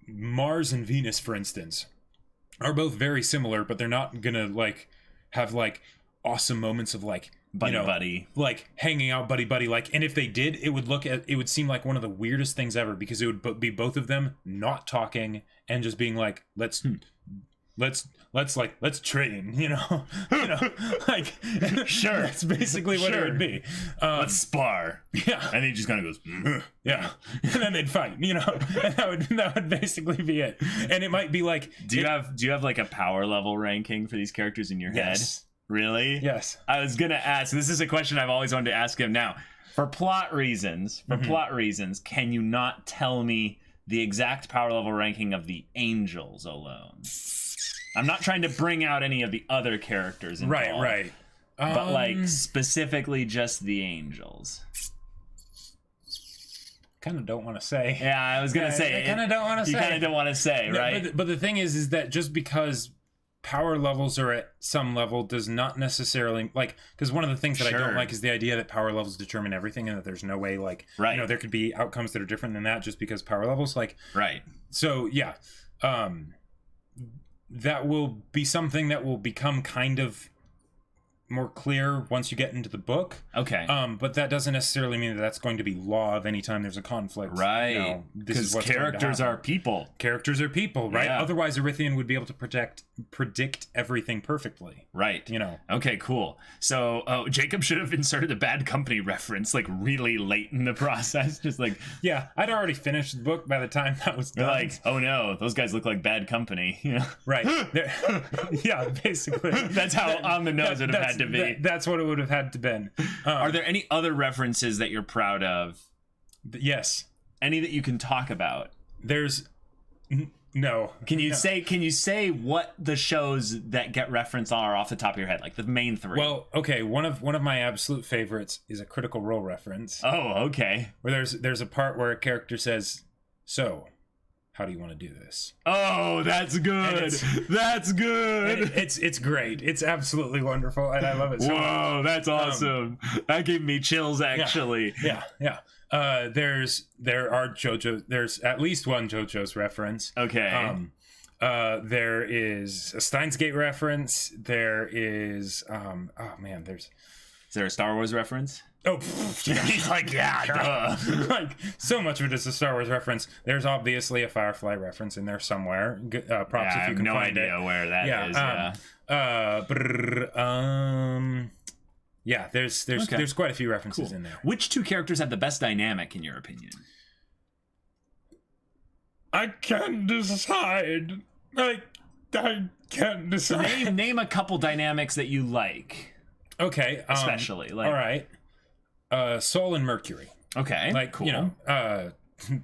Mars and Venus, for instance, are both very similar, but they're not gonna, like, have, like, awesome moments of, like, Buddy. like hanging out buddy, like, and if they did, it would seem like one of the weirdest things ever, because it would be both of them not talking and just being like, let's train, like, Sure. that's basically what it Sure. would be. Let's spar. Yeah, And he just kind of goes, yeah, and then they'd fight, and that would basically be it. And it might be like, Do you have like a power level ranking for these characters in your Yes. head? Really? Yes. I was gonna ask. This is a question I've always wanted to ask him. Now, for plot reasons, can you not tell me the exact power level ranking of the angels alone? I'm not trying to bring out any of the other characters involved, Right. but like specifically just the angels. Kind of don't want to say. Yeah, I was gonna say. I kind of don't want to say. You kind of don't want to say, No, right? but the thing is that just because power levels are at some level does not necessarily, like, because one of the things that I don't Sure. like is the idea that power levels determine everything, and that there's no way, like, Right. there could be outcomes that are different than that just because power levels, like, Right. so yeah, that will be something that will become kind of more clear once you get into the book. Okay. But that doesn't necessarily mean that that's going to be law of any time there's a conflict. Right. This is Because what's going to characters happen. are people. Characters are people, right? Yeah. Otherwise, Erythian would be able to predict everything perfectly. Right. Okay, cool. So Jacob should have inserted a Bad Company reference like really late in the process. Just like, Yeah, I'd already finished the book by the time that was you're done. like, oh no, those guys look like Bad Company. Right. Yeah, basically. That's how on the nose it would have had to be. That's what it would have had to been. Are there any other references that you're proud of? Yes. Any that you can talk about? There's... No. Can you say what the shows that get referenced are off the top of your head, like the main three? Well, okay, one of my absolute favorites is a Critical Role reference. Oh, okay. Where there's a part where a character says, "So, how do you want to do this?" Oh, that's good. That's good. And it's great. It's absolutely wonderful, and I love it so much. Whoa, that's awesome. That gave me chills, actually. Yeah. There are JoJo. There's at least one JoJo's reference. Okay. There is a Steins Gate reference. There is there's Is there a Star Wars reference? he's like, yeah, duh. Like, so much of it is a Star Wars reference. There's obviously a Firefly reference in there somewhere. Props I if have you can no find idea it. where that is. There's quite a few references in there. Which two characters have the best dynamic, in your opinion? I can't decide. I can't decide. Name a couple dynamics that you like, Okay, especially. Like, all right. Sol and Mercury. Okay. Like, cool.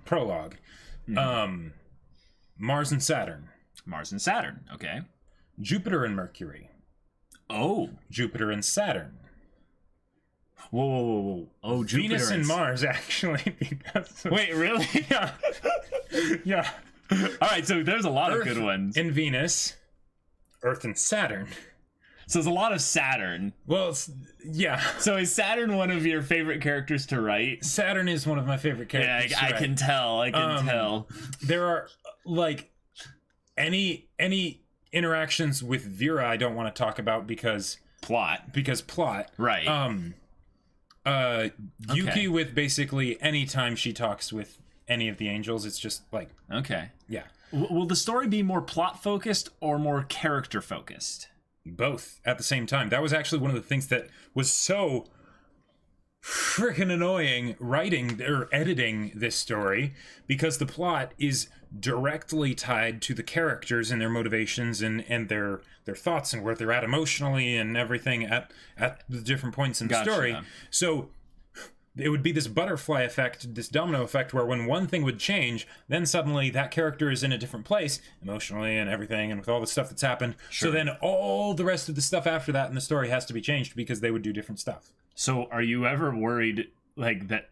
prologue. Mars and Saturn. Mars and Saturn. Okay. Jupiter and Mercury. Oh. Jupiter and Saturn. Whoa. Oh, Jupiter Venus and Mars, actually. Because Wait, really? yeah. Yeah. All right, so there's a lot Earth of good ones. and Venus. Earth and Saturn. So there's a lot of Saturn. Well, yeah. So is Saturn one of your favorite characters to write? Saturn is one of my favorite characters. Yeah, I can tell. I can tell. There are, like, any interactions with Vera I don't want to talk about because plot. Right. Yuki with basically any time she talks with any of the angels, it's just like, okay. yeah. Will the story be more plot focused or more character focused? Both at the same time. That was actually one of the things that was so freaking annoying writing or editing this story, because the plot is directly tied to the characters and their motivations and their thoughts and where they're at emotionally and everything at the different points in the story. So it would be this butterfly effect, this domino effect, where when one thing would change, then suddenly that character is in a different place emotionally and everything, and with all the stuff that's happened. So then all the rest of the stuff after that in the story has to be changed because they would do different stuff. So are you ever worried like that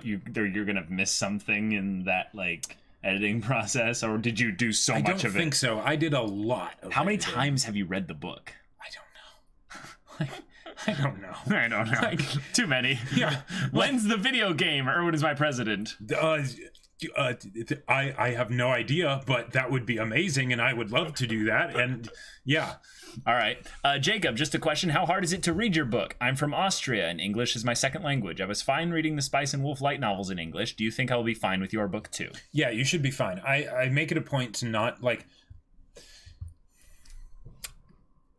you're gonna miss something in that like editing process, or did you do so much of it? I don't think so. I did a lot of How many times have you read the book? I don't know. I don't know. I don't know. Like, too many. Yeah. When's the video game? Erwin is my president. I have no idea, but that would be amazing, and I would love to do that. And yeah. All right. Jacob, just a question. How hard is it to read your book? I'm from Austria, and English is my second language. I was fine reading the Spice and Wolf light novels in English. Do you think I will be fine with your book, too? Yeah, you should be fine. I make it a point to not, like...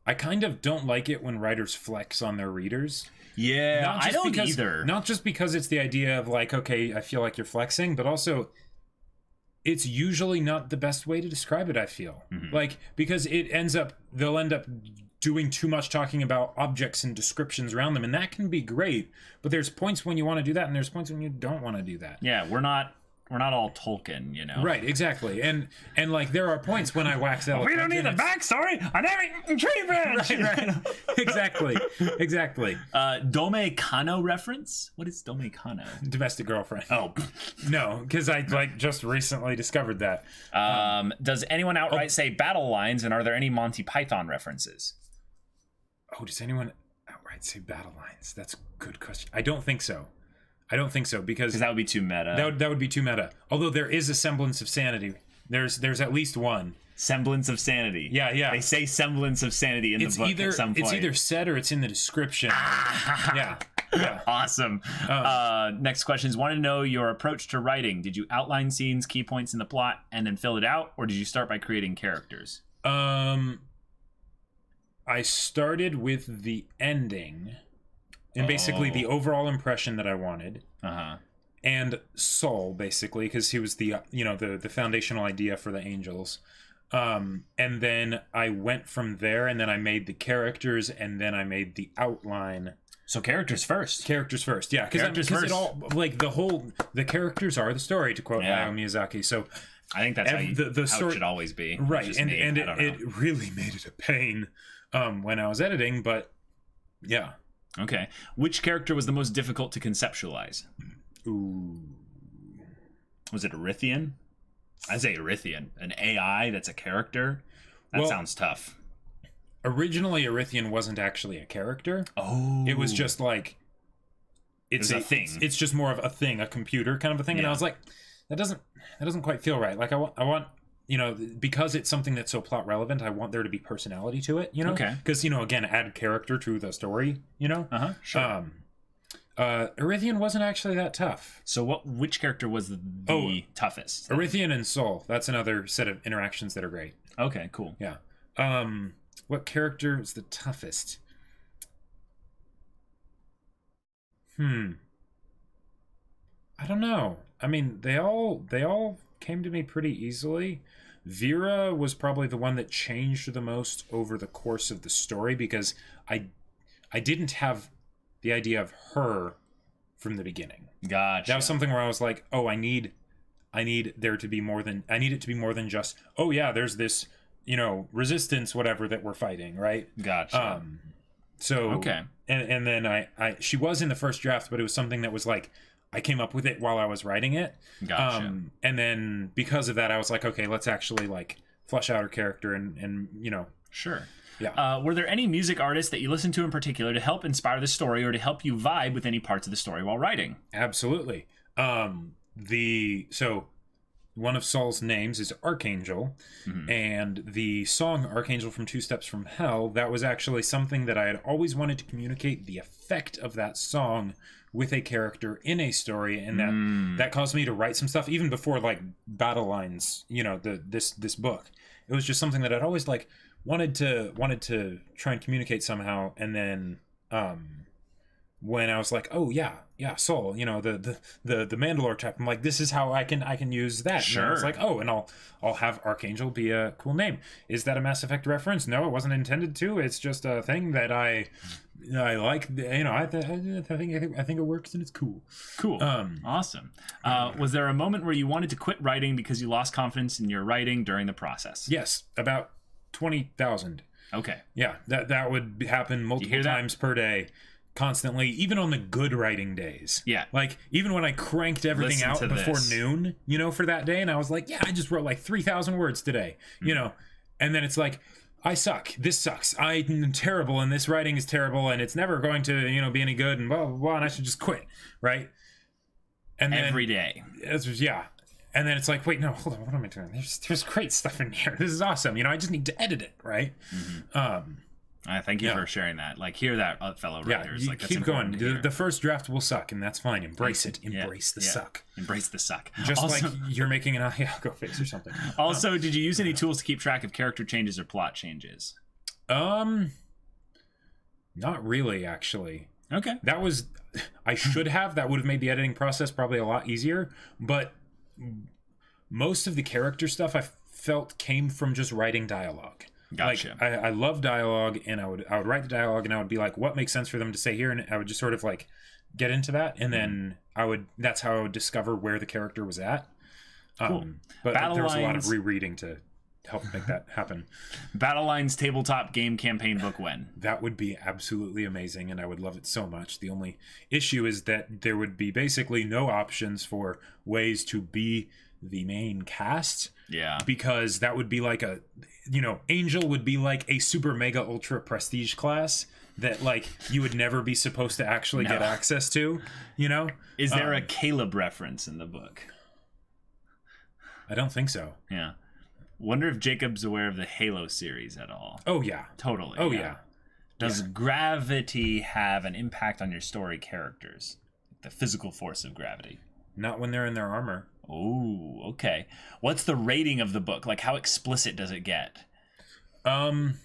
I kind of don't like it when writers flex on their readers. Yeah, I don't either. Not just because it's the idea of like, okay, I feel like you're flexing, but also it's usually not the best way to describe it, I feel. Like, because they'll end up doing too much talking about objects and descriptions around them, and that can be great, but there's points when you want to do that, and there's points when you don't want to do that. Yeah, we're not all Tolkien, you know. Right, exactly. And like there are points when I wax eloquent. We don't need the backstory on every tree branch. Right. Exactly. Dome Kano reference? What is Dome Kano? Domestic girlfriend. Oh. No, because I like just recently discovered that. Does anyone outright say battle lines, and are there any Monty Python references? Oh, does anyone outright say battle lines? That's a good question. I don't think so because that would be too meta. That would be too meta. Although there is a semblance of sanity. There's at least one. Semblance of sanity. Yeah. They say semblance of sanity in the book at some point. It's either said or it's in the description. Yeah. Awesome. Next question is, want to know your approach to writing. Did you outline scenes, key points in the plot, and then fill it out, or did you start by creating characters? I started with the ending. And basically the overall impression that I wanted. And Saul, basically, because he was the foundational idea for the angels. And then I went from there, and then I made the characters, and then I made the outline. So characters first. Yeah. Because it all, like, the characters are the story, to quote Hayao Miyazaki. So I think that's how the story should always be. Right. And it really made it a pain when I was editing, but yeah. Okay. Which character was the most difficult to conceptualize? Ooh. Was it Erythian? I say Erythian. An AI that's a character? That sounds tough. Originally, Erythian wasn't actually a character. Oh. It was just like... It's a thing. It's just more of a thing, a computer kind of a thing. Yeah. And I was like, that doesn't quite feel right. Like, I want you know, because it's something that's so plot relevant, I want there to be personality to it, you know? Okay. Because, you know, again, add character to the story, you know? Sure. Erythian wasn't actually that tough. So which character was the toughest? Erythian and Soul. That's another set of interactions that are great. Okay, cool. Yeah. What character is the toughest? I don't know. I mean, they all came to me pretty easily. Vera was probably the one that changed the most over the course of the story, because I didn't have the idea of her from the beginning. Gotcha. That was something where I was like, oh, I need there to be more than, I need it to be more than just, oh yeah, there's this, you know, resistance, whatever, that we're fighting, right? Gotcha. So okay. And then she was in the first draft, but it was something that was like, I came up with it while I was writing it. Gotcha. And then because of that, I was like, okay, let's actually like flesh out her character and you know. Sure. Yeah. Were there any music artists that you listened to in particular to help inspire the story or to help you vibe with any parts of the story while writing? Absolutely. So one of Saul's names is Archangel, and the song Archangel from Two Steps from Hell, that was actually something that I had always wanted to communicate the effect of that song with a character in a story, and that caused me to write some stuff even before like battle lines, you know, this book. It was just something that I'd always like wanted to try and communicate somehow, and then when I was like, oh yeah, Soul, you know, the Mandalore type. I'm like, this is how I can use that. Sure. And I was like, oh, and I'll have Archangel be a cool name. Is that a Mass Effect reference? No, it wasn't intended to. It's just a thing that I like. You know, I think it works and it's cool. Cool. Awesome. Was there a moment where you wanted to quit writing because you lost confidence in your writing during the process? Yes, about 20,000. Okay. Yeah, that would happen multiple times per day, constantly, even on the good writing days. Yeah. Like, even when I cranked everything Listen out to before this. noon, you know, for that day, and I was like, yeah, I just wrote like 3,000 words today, you know, and then it's like, I suck. This sucks. I'm terrible, and this writing is terrible, and it's never going to, you know, be any good, and blah, blah, blah, and I should just quit, right? And then, Every day. yeah. And then it's like, wait, no, hold on, what am I doing? There's great stuff in here. This is awesome. You know, I just need to edit it, right? Thank you for sharing that. Like, hear that, fellow writers. You Like, that's keep going. important to hear. The first draft will suck, and that's fine. Embrace it. Embrace the suck. Embrace the suck. Just also, like you're making an go face or something. Also, did you use any tools to keep track of character changes or plot changes? Not really, actually. Okay. That was, I should have. That would have made the editing process probably a lot easier. But most of the character stuff I felt came from just writing dialogue. Gotcha. Like, I love dialogue, and I would write the dialogue, and I would be like, what makes sense for them to say here, and I would just sort of like get into that, and then that's how I would discover where the character was at. Cool. But Battle there was a lot Lines- of rereading to help make that happen. Battle Lines tabletop game campaign book when? That would be absolutely amazing, and I would love it so much. The only issue is that there would be basically no options for ways to be the main cast. Yeah. Because that would be like Angel would be like a super mega ultra prestige class that like you would never be supposed to actually get access to, you know? Is there a Caleb reference in the book? I don't think so. Yeah. Wonder if Jacob's aware of the Halo series at all. Oh yeah. Totally. Oh yeah. Does gravity have an impact on your story characters? The physical force of gravity. Not when they're in their armor. Oh, okay. What's the rating of the book? Like, how explicit does it get? I'd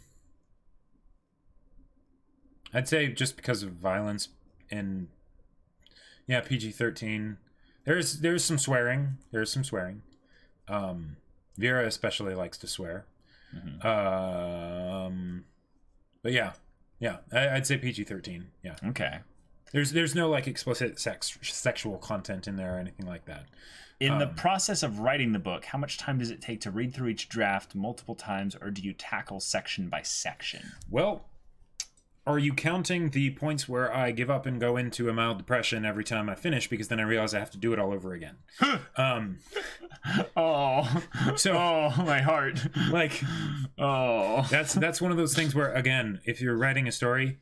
say just because of violence and PG-13. There's some swearing. Vera especially likes to swear. But yeah, I'd say PG-13. Yeah. Okay. There's no like explicit sexual content in there or anything like that. In the process of writing the book, how much time does it take to read through each draft multiple times, or do you tackle section by section? Well, are you counting the points where I give up and go into a mild depression every time I finish, because then I realize I have to do it all over again? Oh, my heart. Like, that's one of those things where, again, if you're writing a story,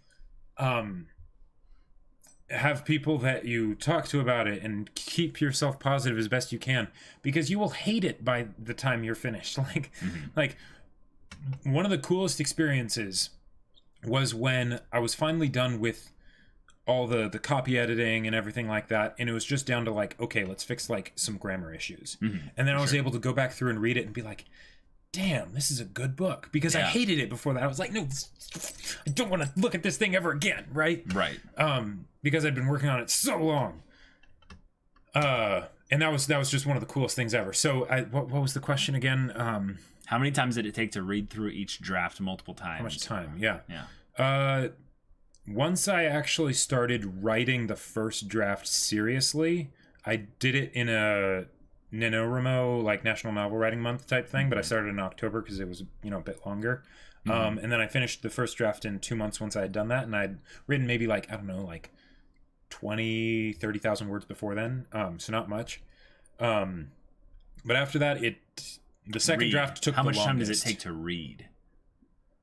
have people that you talk to about it and keep yourself positive as best you can, because you will hate it by the time you're finished. Like one of the coolest experiences was when I was finally done with all the copy editing and everything like that, and it was just down to like, okay, let's fix like some grammar issues. And then I was able to go back through and read it and be like, damn, this is a good book, because I hated it before that. I was like, no, I don't want to look at this thing ever again, right? Because I'd been working on it so long. And that was just one of the coolest things ever. So what was the question again? How many times did it take to read through each draft multiple times? How much time? Yeah. Once I actually started writing the first draft seriously, I did it in a NaNoWriMo, like National Novel Writing Month type thing, but I started in October because it was, a bit longer. And then I finished the first draft in 2 months once I had done that, and I'd written maybe like, I don't know, like 30,000 words before then. So not much. But after that, the second draft took the longest. How much time does it take to read?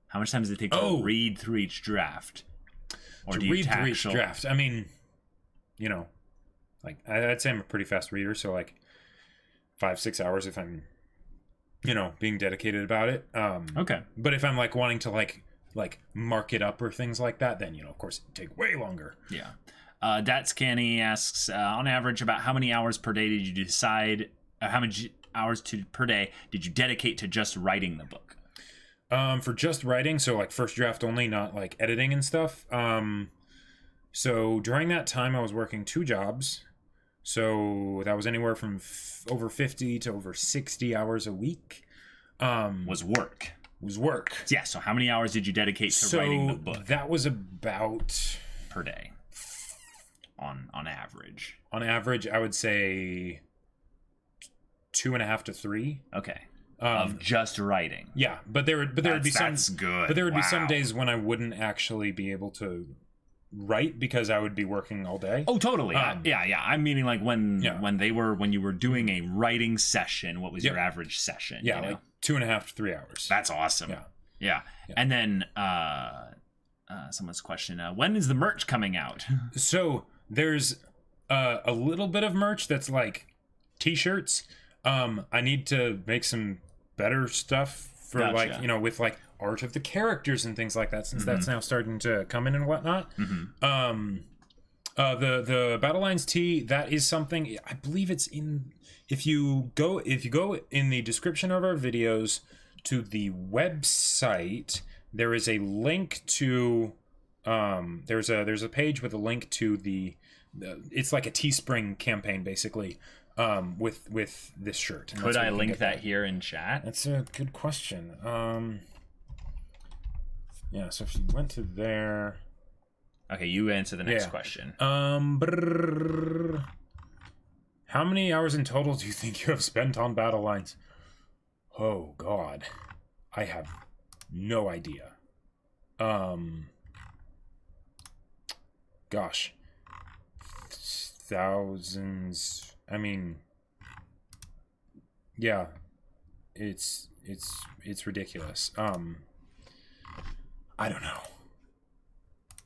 How much time does it take to read through each draft? Or do you read through each draft? I mean, like I'd say I'm a pretty fast reader, so like 5-6 hours if I'm, being dedicated about it. Okay. But if I'm like wanting to like mark it up or things like that, then of course it'd take way longer. Yeah. Datscanny asks, on average, about how many hours per day did you decide? How many hours per day did you dedicate to just writing the book? For just writing, so like first draft only, not like editing and stuff. So during that time, I was working 2 jobs. So that was anywhere from over 50 to over 60 hours a week. Was work. Yeah, so how many hours did you dedicate to writing the book? That was about... per day. On average. On average, I would say 2.5 to 3. Okay. Of just writing. Yeah, but there would be some... That's good. But there would be some days when I wouldn't actually be able to write because I would be working all day. Oh, totally. Yeah. I'm meaning like when you were doing a writing session, what was your average session? Yeah, you know? like 2.5 to 3 hours. That's awesome. Yeah. And then someone's question, when is the merch coming out? So there's a little bit of merch that's like t-shirts. I need to make some better stuff for like, you know, with like art of the characters and things like that, since that's now starting to come in and whatnot. The Battle Lines tee, that is something, I believe it's in, if you go in the description of our videos to the website, there is a link to there's a page with a link to the it's like a Teespring campaign basically, with this shirt. Could I link that here in chat? That's a good question. Yeah, so if you went to there... Okay, you answer the next question. How many hours in total do you think you have spent on Battle Lines? Oh, God. I have no idea. Gosh. Thousands. I mean... Yeah. It's ridiculous. I don't know.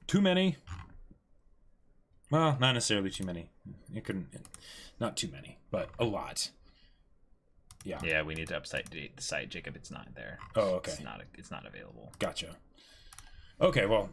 Too many? Well, not necessarily too many. Not too many, but a lot. Yeah. Yeah, we need to update the site, Jacob. It's not there. Oh, okay. It's not available. Gotcha. Okay, well,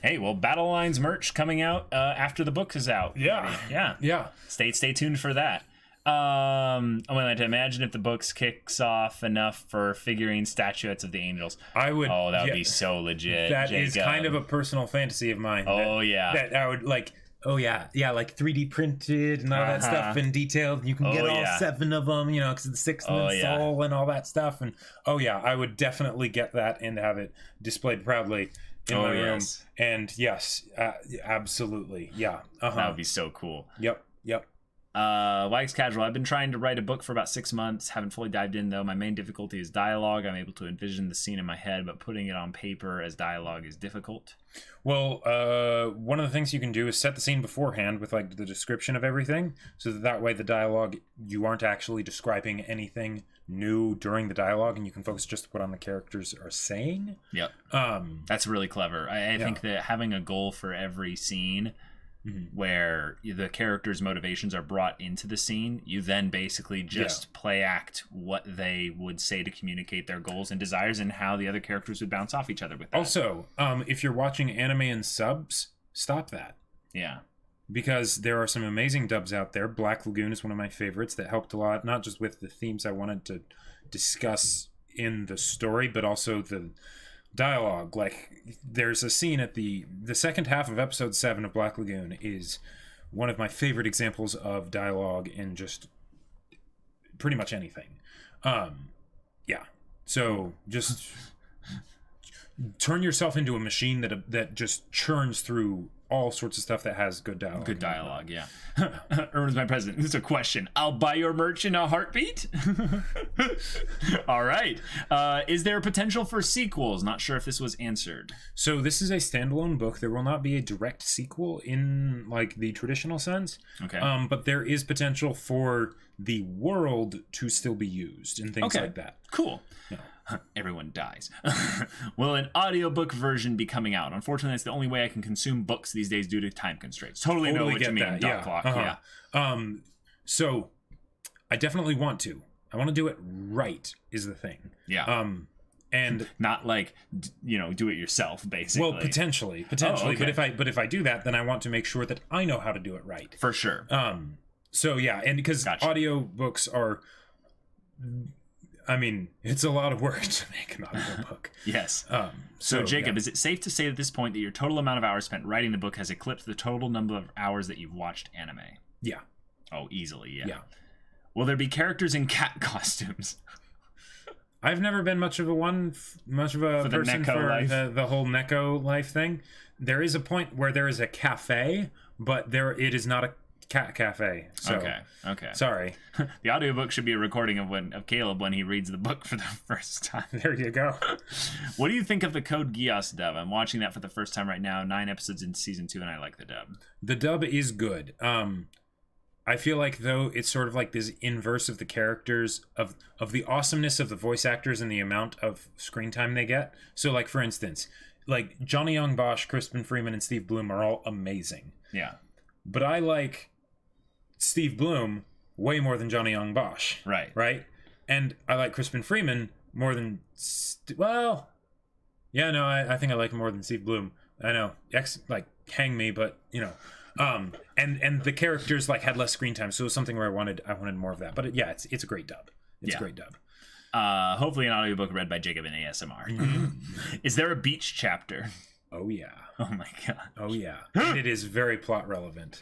hey, Battle Lines merch coming out after the book is out. Yeah. Stay tuned for that. I'm going to imagine if the books kicks off enough for figurine statuettes of the angels. I would. Oh, that would be so legit. That is kind of a personal fantasy of mine. That I would like. Oh yeah, like 3D printed and all that stuff and detailed. You can get all 7 of them, you know, because the 6th and soul and all that stuff. And I would definitely get that and have it displayed proudly in my room. And yes, absolutely, yeah. That would be so cool. Yep. Wags Casual, I've been trying to write a book for about 6 months. Haven't fully dived in, though. My main difficulty is dialogue. I'm able to envision the scene in my head, but putting it on paper as dialogue is difficult. Well, one of the things you can do is set the scene beforehand with like the description of everything, so that way the dialogue, you aren't actually describing anything new during the dialogue, and you can focus just what on the characters are saying. Yep. That's really clever. I think that having a goal for every scene, where the characters' motivations are brought into the scene, you then basically just play act what they would say to communicate their goals and desires, and how the other characters would bounce off each other with that. Also, if you're watching anime and subs, stop that. Yeah. Because there are some amazing dubs out there. Black Lagoon is one of my favorites that helped a lot, not just with the themes I wanted to discuss in the story, but also the dialogue. Like, there's a scene at the second half of episode 7 of Black Lagoon is one of my favorite examples of dialogue in just pretty much anything. So just turn yourself into a machine that just churns through all sorts of stuff that has good dialogue. Good dialogue, yeah. Ern's my president. This is a question. I'll buy your merch in a heartbeat. All right. Is there potential for sequels? Not sure if this was answered. So this is a standalone book. There will not be a direct sequel in like the traditional sense. Okay. But there is potential for the world to still be used and things like that. Cool. Yeah. Everyone dies. Will an audiobook version be coming out? Unfortunately, it's the only way I can consume books these days due to time constraints. Totally know what you mean, Dot Clock. Yeah. So I definitely want to. I want to do it right is the thing. Yeah. And not like, do it yourself, basically. Well, potentially. Okay. But if I do that, then I want to make sure that I know how to do it right. For sure. So yeah, and because audiobooks are I mean, it's a lot of work to make an audiobook. Yes. So Jacob, yeah. is it safe to say at this point that your total amount of hours spent writing the book has eclipsed the total number of hours that you've watched anime? Yeah. Oh, easily, yeah. Yeah. Will there be characters in cat costumes? I've never been much of a For the person Neko for life. the whole Neko life thing. There is a point where there is a cafe, but it is not a cat cafe. So, Okay. sorry. The audiobook should be a recording of Caleb when he reads the book for the first time. There you go. What do you think of the Code Geass dub? I'm watching that for the first time right now. 9 episodes in season 2, and I like the dub. The dub is good. I feel like, though, it's sort of like this inverse of the characters, of the awesomeness of the voice actors and the amount of screen time they get. So, like, for instance, like Johnny Young Bosch, Crispin Freeman, and Steve Bloom are all amazing. Yeah. But I like Steve Bloom way more than Johnny Young Bosch. Right. And I like Crispin Freeman more than... I think I like him more than Steve Bloom. I know. Hang me, but, you know... and the characters like had less screen time, so it was something where I wanted more of that. But it's a great dub. It's a great dub. Hopefully an audiobook read by Jacob in ASMR. Is there a beach chapter? Oh yeah. Oh my god. Oh yeah. And it is very plot relevant.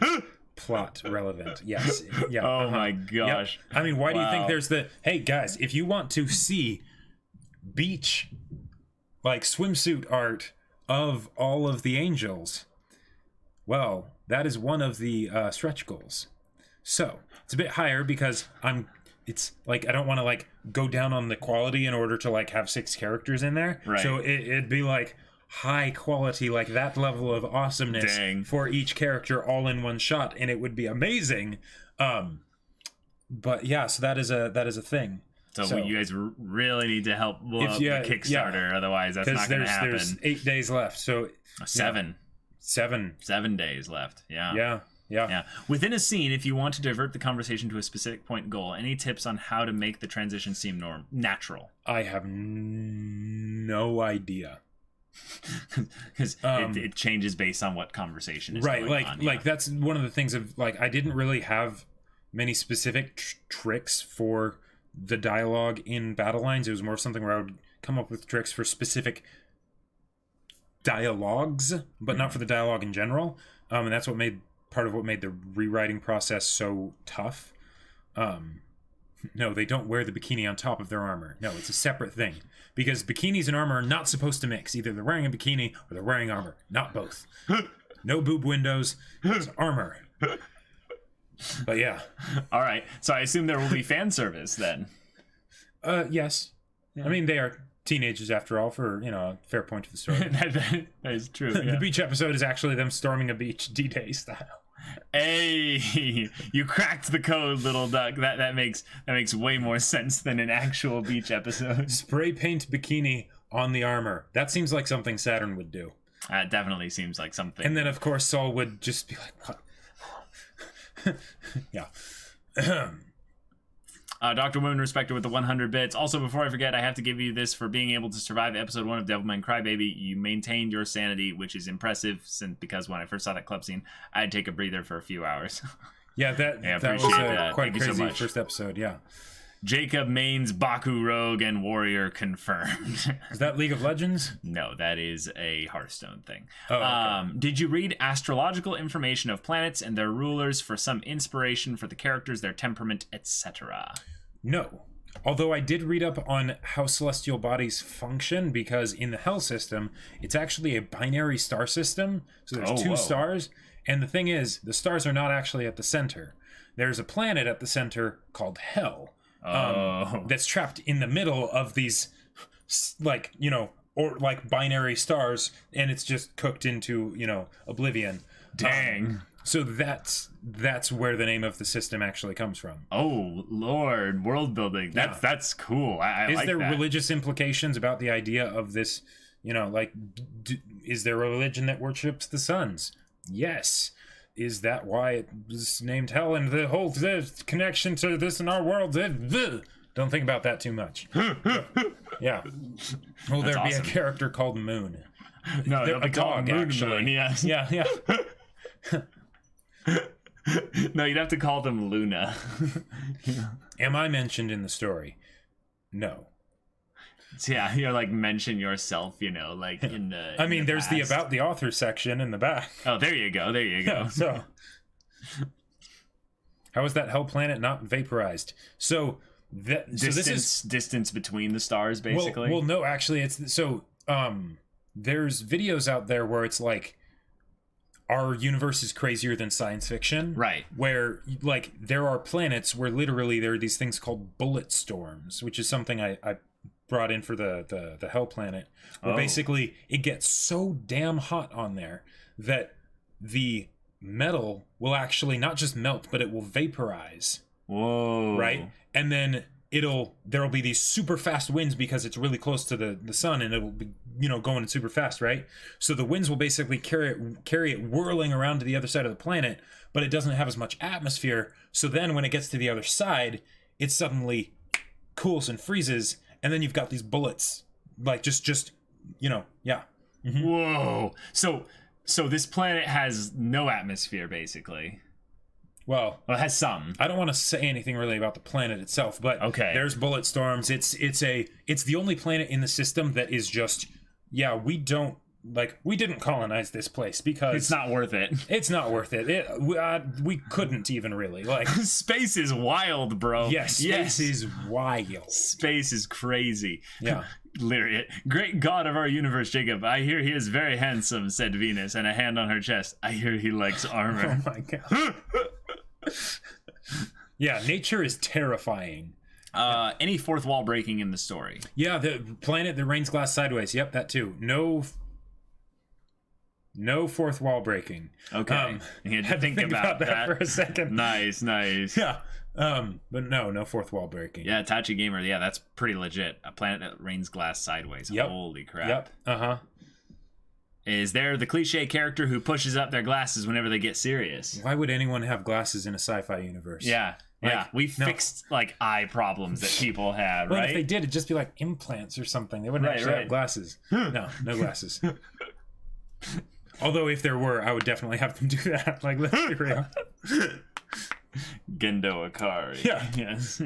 Yes. Yeah. Oh my gosh. Yep. I mean, why do you think Wow. there's hey guys, if you want to see beach like swimsuit art of all of the angels, well, that is one of the stretch goals. So it's a bit higher because it's like I don't want to like go down on the quality in order to like have 6 characters in there. Right. So it'd be like high quality, like that level of awesomeness for each character all in one shot, and it would be amazing. But yeah, so that is a thing. So you guys really need to help blow up the Kickstarter, otherwise that's not going to happen. There's 8 days left, so 7 days left. Yeah. Within a scene, if you want to divert the conversation to a specific point goal, any tips on how to make the transition seem natural? I have no idea. Because it changes based on what conversation is going on. Like that's one of the things of like I didn't really have many specific tricks for the dialogue in Battle Lines. It was more something where I would come up with tricks for specific dialogues, but not for the dialogue in general. And that's part of what made the rewriting process so tough. No, they don't wear the bikini on top of their armor. No, it's a separate thing. Because bikinis and armor are not supposed to mix. Either they're wearing a bikini or they're wearing armor. Not both. No boob windows. It's armor. But yeah. All right. So I assume there will be fan service then. Yes. Yeah. I mean, they are teenagers after all, for, a fair point of the story. that is true. Yeah. The beach episode is actually them storming a beach D-Day style. Hey, you cracked the code, little duck. That makes way more sense than an actual beach episode. Spray paint bikini on the armor. That seems like something Saturn would do. That definitely seems like something. And then, of course, Saul would just be like, what? Yeah. Dr. Moon respected with the 100 bits. Also, before I forget, I have to give you this for being able to survive episode 1 of Devilman Crybaby. You maintained your sanity, which is impressive, because when I first saw that club scene, I had to take a breather for a few hours. Yeah, that was quite Thank you so crazy much. first episode, yeah. Jacob mains Baku Rogue and Warrior confirmed. Is that League of Legends? No, that is a Hearthstone thing. Oh, okay. Did you read astrological information of planets and their rulers for some inspiration for the characters, their temperament, etc.? No. Although I did read up on how celestial bodies function, because in the Hell system, it's actually a binary star system. So there's two stars. And the thing is, the stars are not actually at the center. There's a planet at the center called Hell. That's trapped in the middle of these, binary stars, and it's just cooked into, oblivion. Dang. So that's where the name of the system actually comes from. Oh, Lord, world building. That's cool. I Is like there that. religious implications about the idea of this, is there a religion that worships the suns? Yes. Is that why it was named Hell, and the whole connection to this in our world? Don't think about that too much. Yeah. Will there be a character called Moon? No, A dog, Moon actually. Moon, yes. Yeah. No, you'd have to call them Luna. Am I mentioned in the story? No. So, yeah, you're like mention yourself, you know, like in the. I mean, there's the past. about the author section in the back. Oh, there you go. There you go. Yeah, so how is that hell planet not vaporized? So that Distance between the stars, basically. Well, no, actually, it's so. There's videos out there where it's like our universe is crazier than science fiction, right? Where like there are planets where literally there are these things called bullet storms, which is something I brought in for the hell planet, where basically it gets so damn hot on there that the metal will actually not just melt, but it will vaporize. Whoa! Right, and then there'll be these super fast winds because it's really close to the sun, and it'll be going super fast, right? So the winds will basically carry it whirling around to the other side of the planet, but it doesn't have as much atmosphere. So then when it gets to the other side, it suddenly cools and freezes, and then you've got these bullets, like just yeah. Mm-hmm. Whoa! So this planet has no atmosphere, basically. Well, it has some. I don't want to say anything really about the planet itself, but okay. There's bullet storms. It's the only planet in the system that is just we didn't colonize this place because it's not worth it. It's not worth it. We couldn't even really Space is wild, bro. Yes, space is wild. Space is crazy. Yeah. Lyriate, great god of our universe, Jacob. I hear he is very handsome, said Venus, and a hand on her chest. I hear he likes armor. Oh my god. Yeah, nature is terrifying. Any fourth wall breaking in the story? Yeah, the planet that rains glass sideways. Yep, that too. No fourth wall breaking. Okay. You had to think about that for a second. Nice. Yeah. But no fourth wall breaking. Yeah, Tachi Gamer. Yeah, that's pretty legit. A planet that rains glass sideways. Yep. Holy crap. Yep. Uh-huh. Is there the cliche character who pushes up their glasses whenever they get serious? Why would anyone have glasses in a sci-fi universe? Yeah. We fixed like eye problems that people had, well, right? If they did, it'd just be like implants or something. They wouldn't actually have glasses. No glasses. Although if there were, I would definitely have them do that. Like, let's be real. Gendo Akari. Yeah. Yes.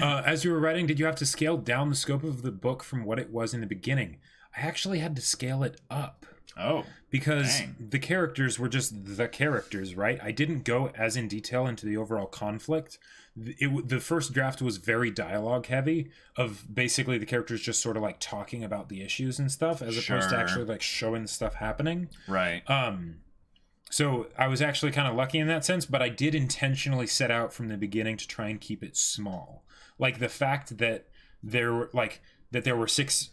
As you were writing, did you have to scale down the scope of the book from what it was in the beginning? I actually had to scale it up. Oh. Because dang. the characters were just the characters, right? I didn't go as in detail into the overall conflict. The first draft was very dialogue heavy, of basically the characters just sort of like talking about the issues and stuff, as opposed to actually like showing the stuff happening. Right. So I was actually kind of lucky in that sense, but I did intentionally set out from the beginning to try and keep it small. Like the fact that there were six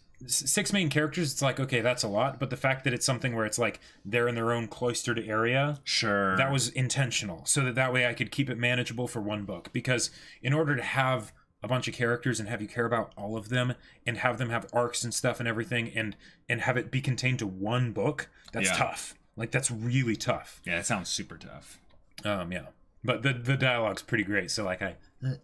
main characters, it's like, okay, that's a lot, but the fact that it's something where it's like they're in their own cloistered area, sure, that was intentional, so that way I could keep it manageable for one book. Because in order to have a bunch of characters and have you care about all of them and have them have arcs and stuff and everything and have it be contained to one book, that's tough. Like, that's really tough. Yeah, it sounds super tough. Yeah, but the dialogue's pretty great, so like I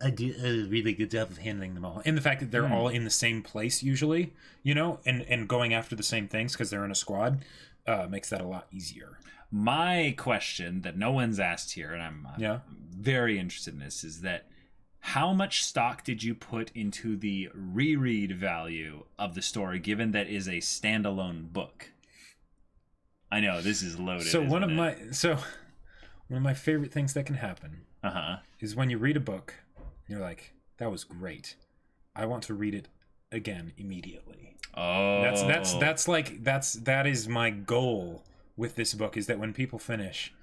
do a really good job of handling them all. And the fact that they're all in the same place usually, and going after the same things because they're in a squad, makes that a lot easier. My question that no one's asked here, and I'm very interested in this, is that how much stock did you put into the reread value of the story, given that is a standalone book? I know this is loaded. So one of my favorite things that can happen is when you read a book, you're like, that was great. I want to read it again immediately. Oh, that is my goal with this book, is that when people finish,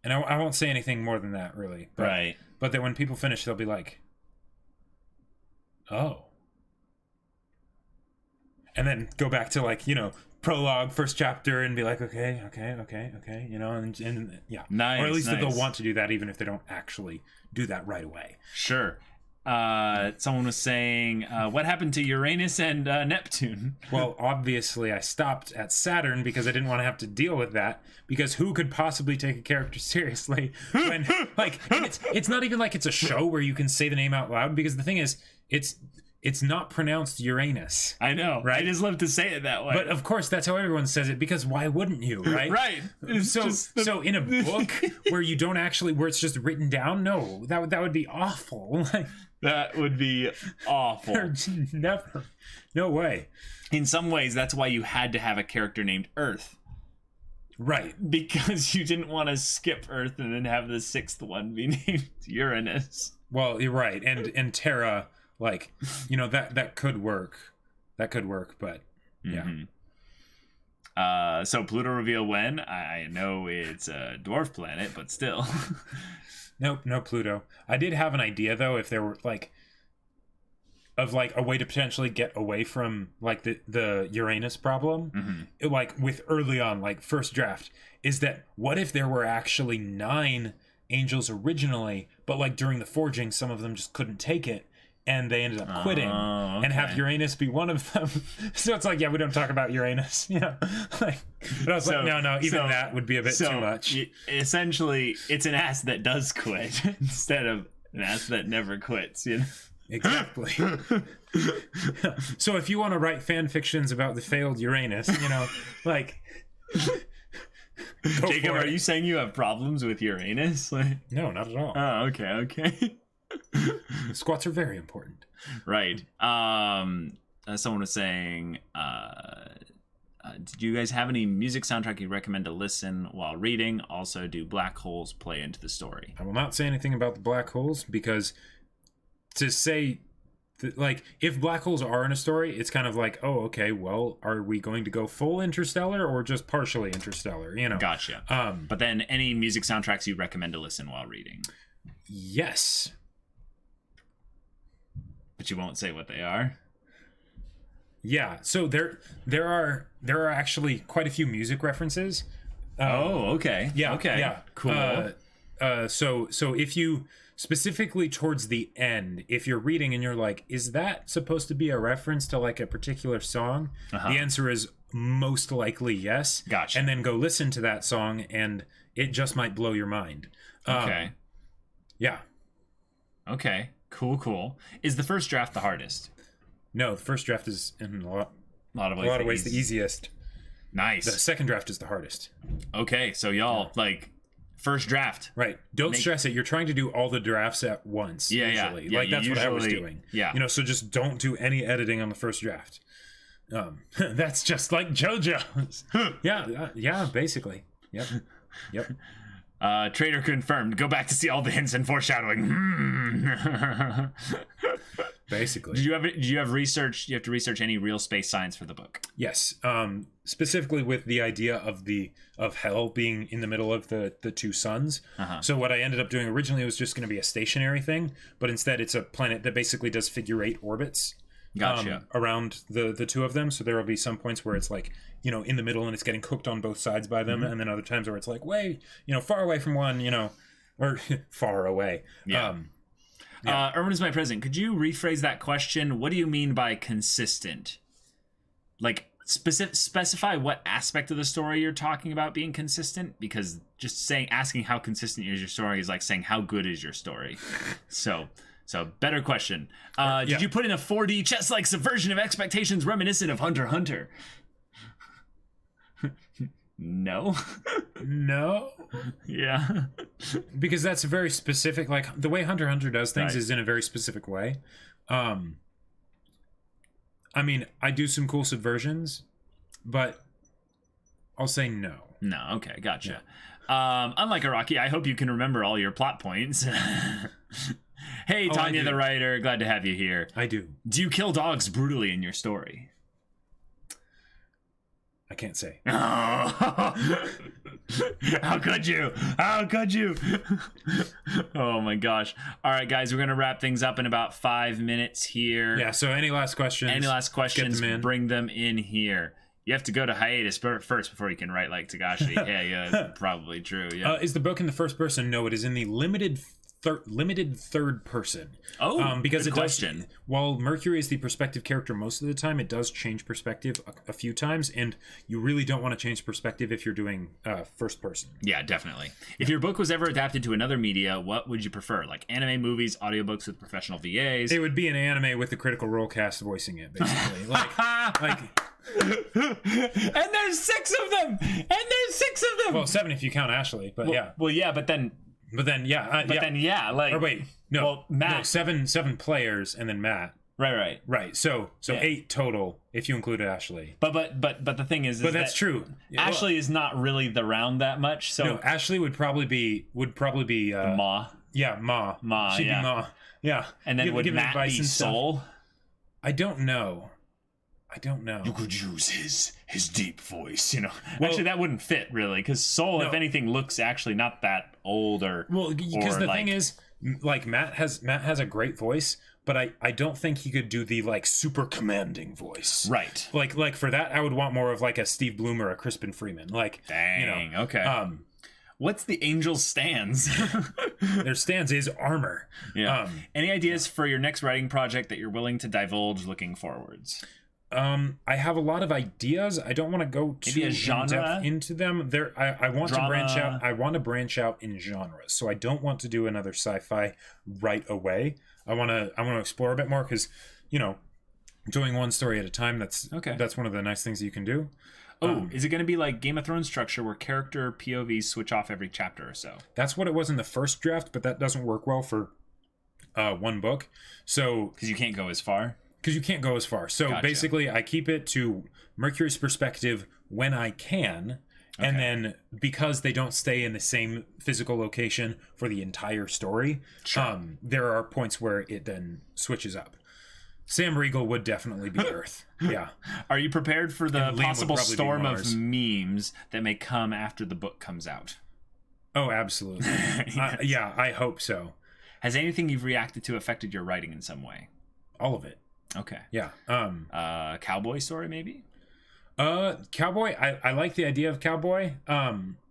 and I won't say anything more than that really, but that when people finish, they'll be like, oh, and then go back to like, prologue, first chapter, and be like, okay, and yeah, nice, or at least that they'll want to do that, even if they don't actually do that right away. Sure. Someone was saying, what happened to Uranus and Neptune? Well, obviously I stopped at Saturn because I didn't want to have to deal with that, because who could possibly take a character seriously when it's not even like it's a show where you can say the name out loud, because the thing is, it's it's not pronounced Uranus. I know. Right? I just love to say it that way. But of course, that's how everyone says it, because why wouldn't you, right? Right. It's So, just the- so in a book where you don't actually, where it's just written down, no, that would be awful. Like, that would be awful. never, no way. In some ways, that's why you had to have a character named Earth. Right. Because you didn't want to skip Earth and then have the sixth one be named Uranus. Well, you're right, and Terra, like, you know, that could work. That could work, but yeah. Mm-hmm. So Pluto reveal when? I know it's a dwarf planet, but still. Nope, no Pluto. I did have an idea though, if there were like a way to potentially get away from like the Uranus problem, like with early on, like first draft, is that what if there were actually 9 angels originally, but like during the forging, some of them just couldn't take it, and they ended up quitting, and have Uranus be one of them. So it's like, yeah, we don't talk about Uranus, you know. Like, but I was like, no, even that would be a bit too much. Essentially, it's an ass that does quit instead of an ass that never quits. You know. Exactly. So if you want to write fan fictions about the failed Uranus, you know, like, go Jacob, for are it. you saying you have problems with Uranus? Like, No, not at all. oh, okay. Squats are very important. Right. Someone was saying, did you guys have any music soundtrack you recommend to listen while reading? Also, do black holes play into the story? I will not say anything about the black holes, because to say like, if black holes are in a story, it's kind of like, oh, okay, well, are we going to go full Interstellar or just partially Interstellar, you know? Gotcha. But then any music soundtracks you recommend to listen while reading? Yes. But you won't say what they are? Yeah, so there are actually quite a few music references. Okay. Yeah. Okay. Yeah. Cool. So if you specifically towards the end, if you're reading and you're like, is that supposed to be a reference to like a particular song? The answer is most likely yes. Gotcha. And then go listen to that song, and it just might blow your mind. Okay. Yeah. Okay. Cool. Is the first draft the hardest? No, the first draft is in a lot of ways the easiest. Nice. The second draft is the hardest. Okay, so y'all like first draft. Right. Don't stress it. You're trying to do all the drafts at once. Yeah, usually. yeah. Like that's what I was usually- doing. yeah. You know, so just don't do any editing on the first draft. That's just like JoJo's. Yeah, basically. Yep. Trader confirmed. Go back to see all the hints and foreshadowing. Basically. Did you have research? You have to research any real space science for the book. Yes. Specifically with the idea of hell being in the middle of the two suns. So what I ended up doing originally was just going to be a stationary thing, but instead it's a planet that basically does figure 8 orbits. Gotcha. Around the two of them. So there will be some points where it's like, you know, in the middle and it's getting cooked on both sides by them, and then other times where it's like way, you know, far away from one, you know, or far away. Yeah. Erwin is my president. Could you rephrase that question? What do you mean by consistent? Like specify what aspect of the story you're talking about being consistent, because just asking how consistent is your story is like saying how good is your story. So better question. Did you put in a 4D chess-like subversion of expectations reminiscent of Hunter x Hunter? No. No. Yeah. Because that's a very specific, like the way Hunter x Hunter does things Right. is in a very specific way. I mean, I do some cool subversions, but I'll say no. No, okay, gotcha. Unlike Iraqi, I hope you can remember all your plot points. Hey, I Tanya do. the writer, glad to have you here. I do. Do you kill dogs brutally in your story? I can't say. How could you? How could you? Oh my gosh. All right, guys, we're going to wrap things up in about 5 minutes here. Yeah, so any last questions? Any last questions, them in. bring them in here. You have to go to hiatus first before you can write like Tagashi. Yeah, that's probably true. Yeah. Is the book in the first person? No, it is in the limited limited third person. Oh, because good it question. does. While Mercury is the perspective character most of the time, it does change perspective a few times, and you really don't want to change perspective if you're doing first person. Yeah, definitely. If your book was ever adapted to another media, what would you prefer? Like anime, movies, audiobooks with professional VAs? It would be an anime with the Critical Role cast voicing it, basically. like. And there's 6 of them. Well, 7 if you count Ashley, but yeah. Well, yeah, but then like. Or wait, no. Well, Matt. No, seven players, and then Matt. Right. Right. So Yeah. 8 total if you include Ashley. But the thing is But that's that true. Ashley is not really the round that much. So No, Ashley would probably be Ma. Yeah, Ma. Ma, She'd yeah. be Ma. Yeah. And then would give Matt advice be and stuff. Soul? I don't know. Could use his deep voice, you know. Well- Actually, that wouldn't fit really, because Soul, if No. anything, looks actually not that old or. Well, because or, the like, thing is, like Matt has a great voice, but I don't think he could do the like super commanding voice. Right. Like for that, I would want more of like a Steve Bloom or a Crispin Freeman. Like, Dang. you know, Okay. What's the Angel's stance? their stance is armor. Yeah. Any ideas for your next writing project that you're willing to divulge looking forwards? I have a lot of ideas. I don't want to go too Maybe a genre? in-depth into them. I want Drama? to branch out. I want to branch out in genres. So I don't want to do another sci-fi right away. I want to explore a bit more because, you know, doing one story at a time. That's one of the nice things you can do. Is it going to be like Game of Thrones structure where character POVs switch off every chapter or so? That's what it was in the first draft, but that doesn't work well for one book. So Because you can't go as far. because you can't go as far. So Gotcha. basically, I keep it to Mercury's perspective when I can. And then because they don't stay in the same physical location for the entire story, there are points where it then switches up. Sam Riegel would definitely be Earth. Yeah. Are you prepared for the And Liam would possible probably be storm of Mars. memes that may come after the book comes out? Oh, absolutely. Yeah, I hope so. Has anything you've reacted to affected your writing in some way? All of it. Okay. Yeah. Cowboy story, maybe? Cowboy, I like the idea of Cowboy,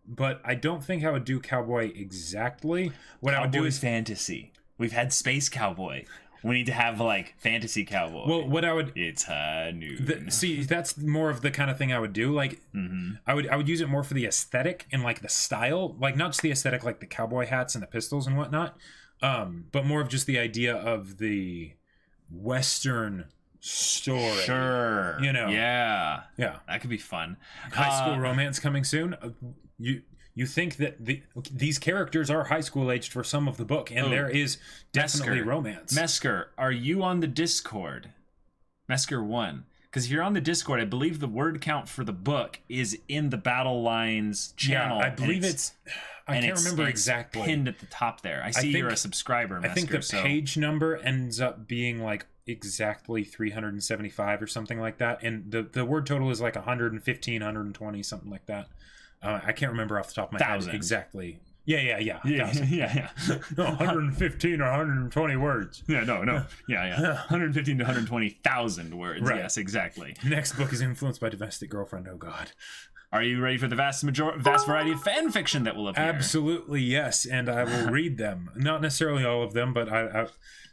but I don't think I would do Cowboy exactly. What I would do is fantasy. We've had space cowboy. We need to have like fantasy cowboy. well, what I would It's noon. see, that's more of the kind of thing I would do. Like, I would use it more for the aesthetic and like the style, like not just the aesthetic, like the cowboy hats and the pistols and whatnot, but more of just the idea of the Western story. Sure. You know. Yeah. Yeah. That could be fun. High school romance coming soon. You think that these characters are high school aged for some of the book, and there is definitely romance. Mesker, are you on the Discord? Mesker 1. Because if you're on the Discord, I believe the word count for the book is in the Battle Lines channel. I believe I can't remember exactly. Pinned at the top there. I see you're a subscriber, Mesker. I think the page number ends up being like exactly 375 or something like that, and the word total is like 115, 120, something like that. I can't remember off the top of my head exactly. Yeah. Yeah. No, 115 or 120 words. Yeah, no. Yeah. 115 to 120,000 words. Right. Yes, exactly. Next book is influenced by Domestic Girlfriend. Oh, God. Are you ready for the vast variety of fan fiction that will appear? Absolutely, yes. And I will read them. Not necessarily all of them, but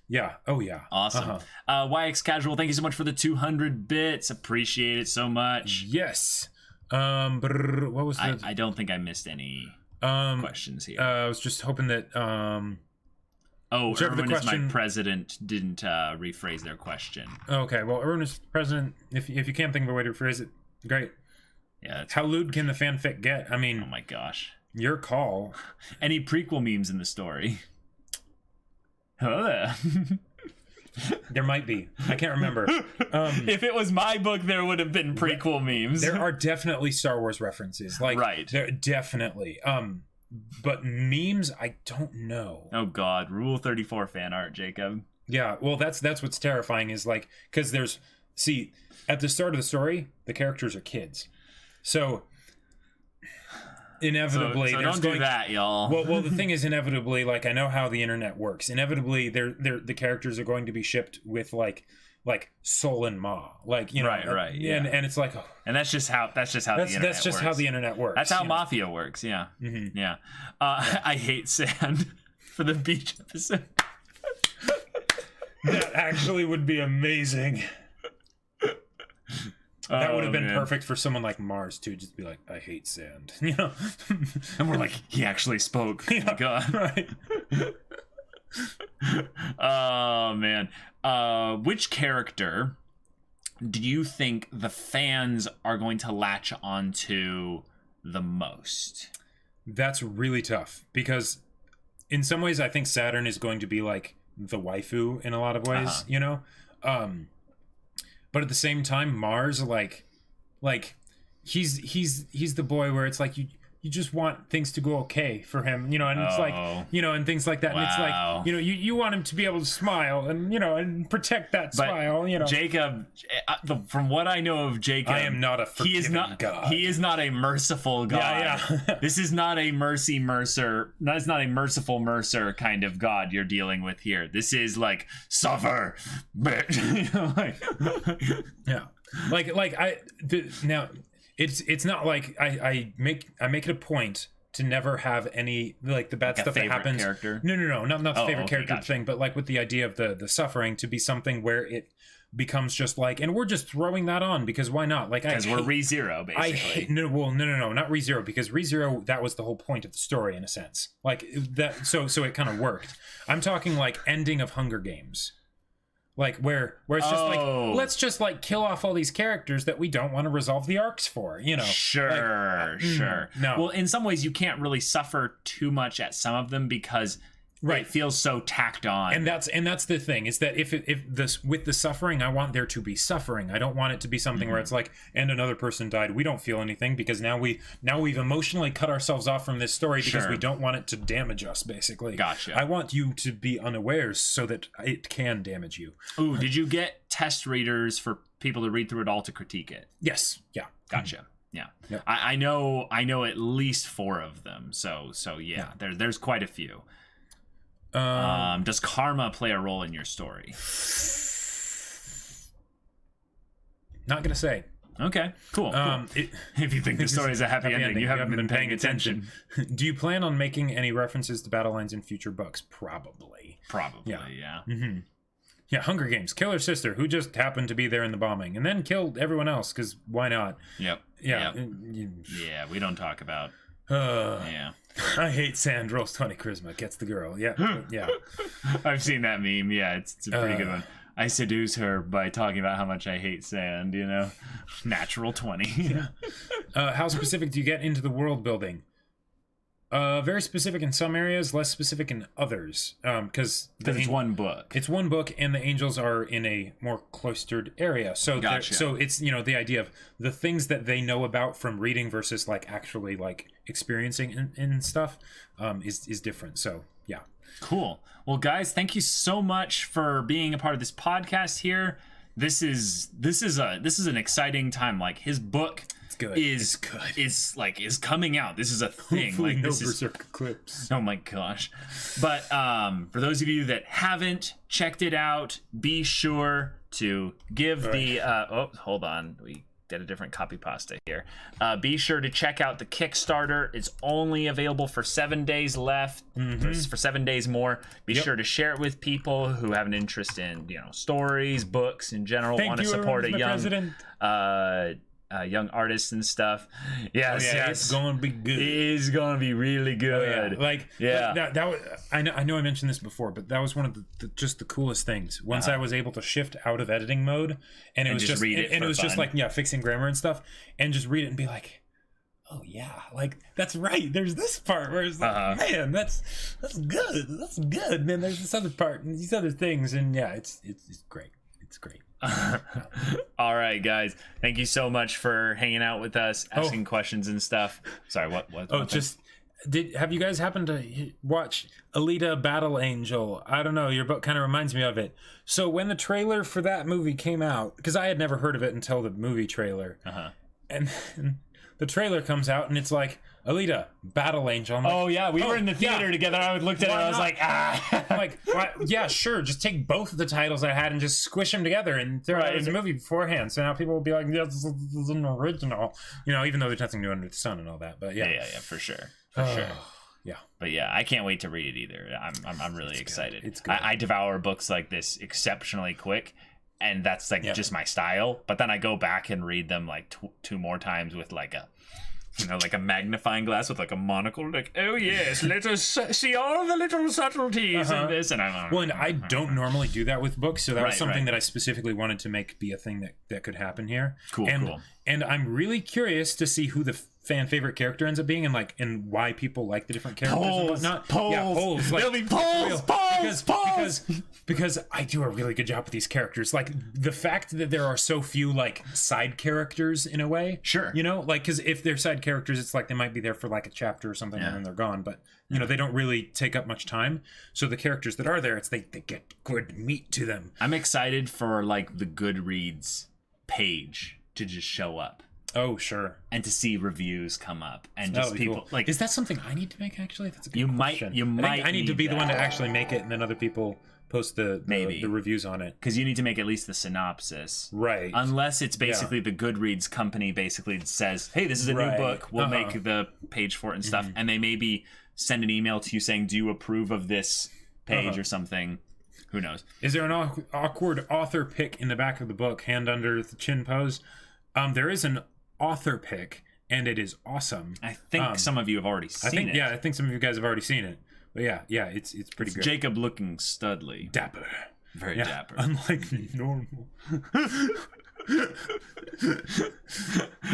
yeah. Oh, yeah. Awesome. YX Casual, thank you so much for the 200 bits. Appreciate it so much. Yes. What was the... I don't think I missed any questions here. I was just hoping that... Erwin is my president didn't rephrase their question. Okay, well, Erwin is president. If you can't think of a way to rephrase it, great. Yeah. How lewd can the fanfic get? I mean... Oh my gosh. Your call. Any prequel memes in the story? Hello there. There might be. I can't remember. If it was my book, there would have been prequel memes. There are definitely Star Wars references. Like, right. There definitely. But memes, I don't know. Oh God, Rule 34 fan art, Jacob. Yeah, well, that's what's terrifying is like because at the start of the story, the characters are kids, so inevitably so there's don't do that, y'all. Well, the thing is, inevitably, like I know how the internet works. Inevitably, the characters are going to be shipped with like Sol and Ma, like you know, right, yeah. and it's like, and that's just how the internet works. That's just how the internet works. That's how Mafia works. Yeah, yeah. I hate sand. for the beach episode. That actually would be amazing. That would have been perfect for someone like Mars too. Just be like, I hate sand, you know. And we're like, he actually spoke. Oh my God. Right. Oh man. Which character do you think the fans are going to latch onto the most? That's really tough because in some ways I think Saturn is going to be like the waifu in a lot of ways, you know? But at the same time, Mars, like he's the boy where it's like you just want things to go okay for him, you know, and it's like, you know, and things like that. Wow. And it's like, you know, you want him to be able to smile and, you know, and protect that smile, you know. Jacob, from what I know of Jacob, I am not a forgiving God. He is not a merciful God. Yeah. This is not a mercy Mercer. That's not a merciful Mercer kind of God you're dealing with here. This is like, suffer, bitch. You know, like, yeah. Now it's not like I make it a point to never have any like the bad stuff that happens. Character? No, not the favorite character gotcha. thing, but like with the idea of the suffering to be something where it becomes just like, and we're just throwing that on because why not? Like because we're ReZero basically. I hate no, not ReZero, because ReZero, that was the whole point of the story in a sense. Like that, so it kind of worked. I'm talking like ending of Hunger Games. Like where it's just like, let's just like kill off all these characters that we don't want to resolve the arcs for, you know. Sure. No. Well, in some ways you can't really suffer too much at some of them because it feels so tacked on. And that's the thing, is that if this with the suffering, I want there to be suffering. I don't want it to be something where it's like, and another person died, we don't feel anything because now we've emotionally cut ourselves off from this story because we don't want it to damage us, basically. Gotcha. I want you to be unawares so that it can damage you. Ooh, did you get test readers for people to read through it all to critique it? Yes. Yeah. Gotcha. Yeah. Yep. I know at least 4 of them. So yeah. There's quite a few. Does karma play a role in your story? Not gonna say. Okay, cool. If you think the story is a happy ending, you haven't been paying attention. Do you plan on making any references to battle lines in future books? Probably. Yeah. Mm-hmm. Yeah, Hunger Games, kill her sister, who just happened to be there in the bombing, and then killed everyone else, because why not? Yep. Yeah. Yeah, we don't talk about... yeah. I hate sand, rolls 20 charisma, gets the girl. Yeah. Yeah. I've seen that meme. Yeah, it's a pretty good one. I seduce her by talking about how much I hate sand, you know? Natural 20. How specific do you get into the world building? Very specific in some areas, less specific in others. Because it's one book. It's one book, and the angels are in a more cloistered area. So, gotcha. So it's, you know, the idea of the things that they know about from reading versus like actually like experiencing and stuff is different. So yeah. Cool. Well, guys, thank you so much for being a part of this podcast here. This is an exciting time. Like his book is coming out. This is a thing. Hopefully like no this Berserk Eclipse. Oh my gosh. But for those of you that haven't checked it out, be sure to give hold on. We did a different copy pasta here. Be sure to check out the Kickstarter. It's only available for 7 days left. For 7 days more. Be sure to share it with people who have an interest in, you know, stories, books in general, want to support a young artists and stuff. Yes, it's going to be good. It is going to be really good. That was, I know I mentioned this before, but that was one of the coolest things. Once I was able to shift out of editing mode, and it was just read it, and it was just like fixing grammar and stuff, and just read it and be like, oh yeah, like that's right. There's this part where it's like, man, that's good. Man, there's this other part and these other things, and yeah, it's great. It's great. All right, guys, thank you so much for hanging out with us, asking questions and stuff. Sorry, what have you guys happened to watch Alita Battle Angel? I don't know, your book kind of reminds me of it. So when the trailer for that movie came out, because I had never heard of it until the movie trailer, and the trailer comes out and it's like, Alita Battle Angel. I'm like, we were in the theater together. I looked at it and I was like, I'm like, yeah, sure, just take both of the titles I had and just squish them together and throw it as a movie beforehand. So now people will be like, yeah, this is an original, you know, even though there's nothing new under the sun and all that. But yeah, for sure. Yeah. But yeah, I can't wait to read it either. I'm really excited. It's good. I devour books like this exceptionally quick, and that's like just my style. But then I go back and read them like two more times with like a, like a magnifying glass with like a monocle. Like, oh yes, let us see all the little subtleties in this. And I don't normally do that with books, so that was something right. that I specifically wanted to make be a thing that could happen here. Cool. And I'm really curious to see who the fan favorite character ends up being, and why people like the different characters and whatnot. Polls. Like, there'll be polls. Because I do a really good job with these characters. Like the fact that there are so few like side characters in a way. Sure. Like because if they're side characters, it's like they might be there for like a chapter or something and then they're gone. But they don't really take up much time. So the characters that are there, they get good meat to them. I'm excited for like the Goodreads page to just show up. Oh, sure. And to see reviews come up and just people cool. like, is that something I need to make? Actually, that's a good you question. might I need to be the one to actually make it, and then other people post the reviews on it, because you need to make at least the synopsis, right? Unless it's basically the Goodreads company basically says, hey, this is a new book, we'll make the page for it and stuff, and they maybe send an email to you saying, do you approve of this page or something? Who knows? Is there an awkward author pick in the back of the book, hand under the chin pose? There is an author pick, and it is awesome. I think some of you have already seen it. Yeah, I think some of you guys have already seen it. But yeah, it's pretty good. Jacob looking studly. Dapper. Very dapper. Unlike normal.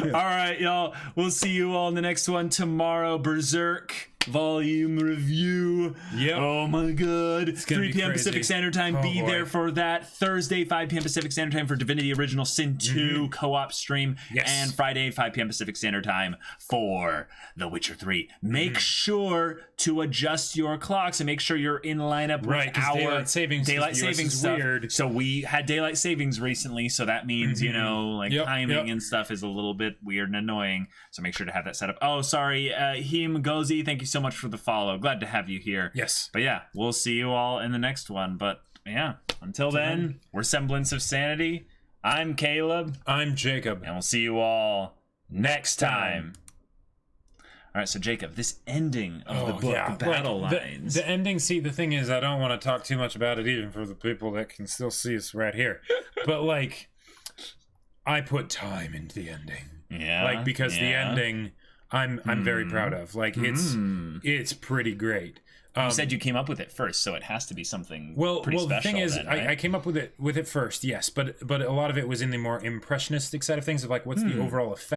All right, y'all. We'll see you all in the next one tomorrow. Berserk volume review. Yep. Oh my god. 3 p.m. crazy. Pacific Standard Time. Be there for that. Thursday, 5 p.m. Pacific Standard Time for Divinity Original Sin 2 co-op stream. Yes. And Friday, 5 p.m. Pacific Standard Time for The Witcher 3. Make sure to adjust your clocks and make sure you're in lineup with our daylight savings stuff. weird. So we had daylight savings recently, so that means timing and stuff is a little bit weird and annoying. So make sure to have that set up. Oh, sorry, Him Gozi, thank you so much for the follow. Glad to have you here. Yes. But yeah, we'll see you all in the next one. But yeah, until then, we're Semblance of Sanity. I'm Caleb. I'm Jacob. And we'll see you all next time. All right, so Jacob, this ending of the book, Battle Lines. The ending, see, the thing is, I don't want to talk too much about it, even for the people that can still see us right here. But, like, I put time into the ending. Yeah. Like, because the ending, I'm very proud of. Like, it's pretty great. You said you came up with it first, so it has to be something pretty special. The thing is, then, right? I came up with it first, yes, but a lot of it was in the more impressionistic side of things, of like, what's the overall effect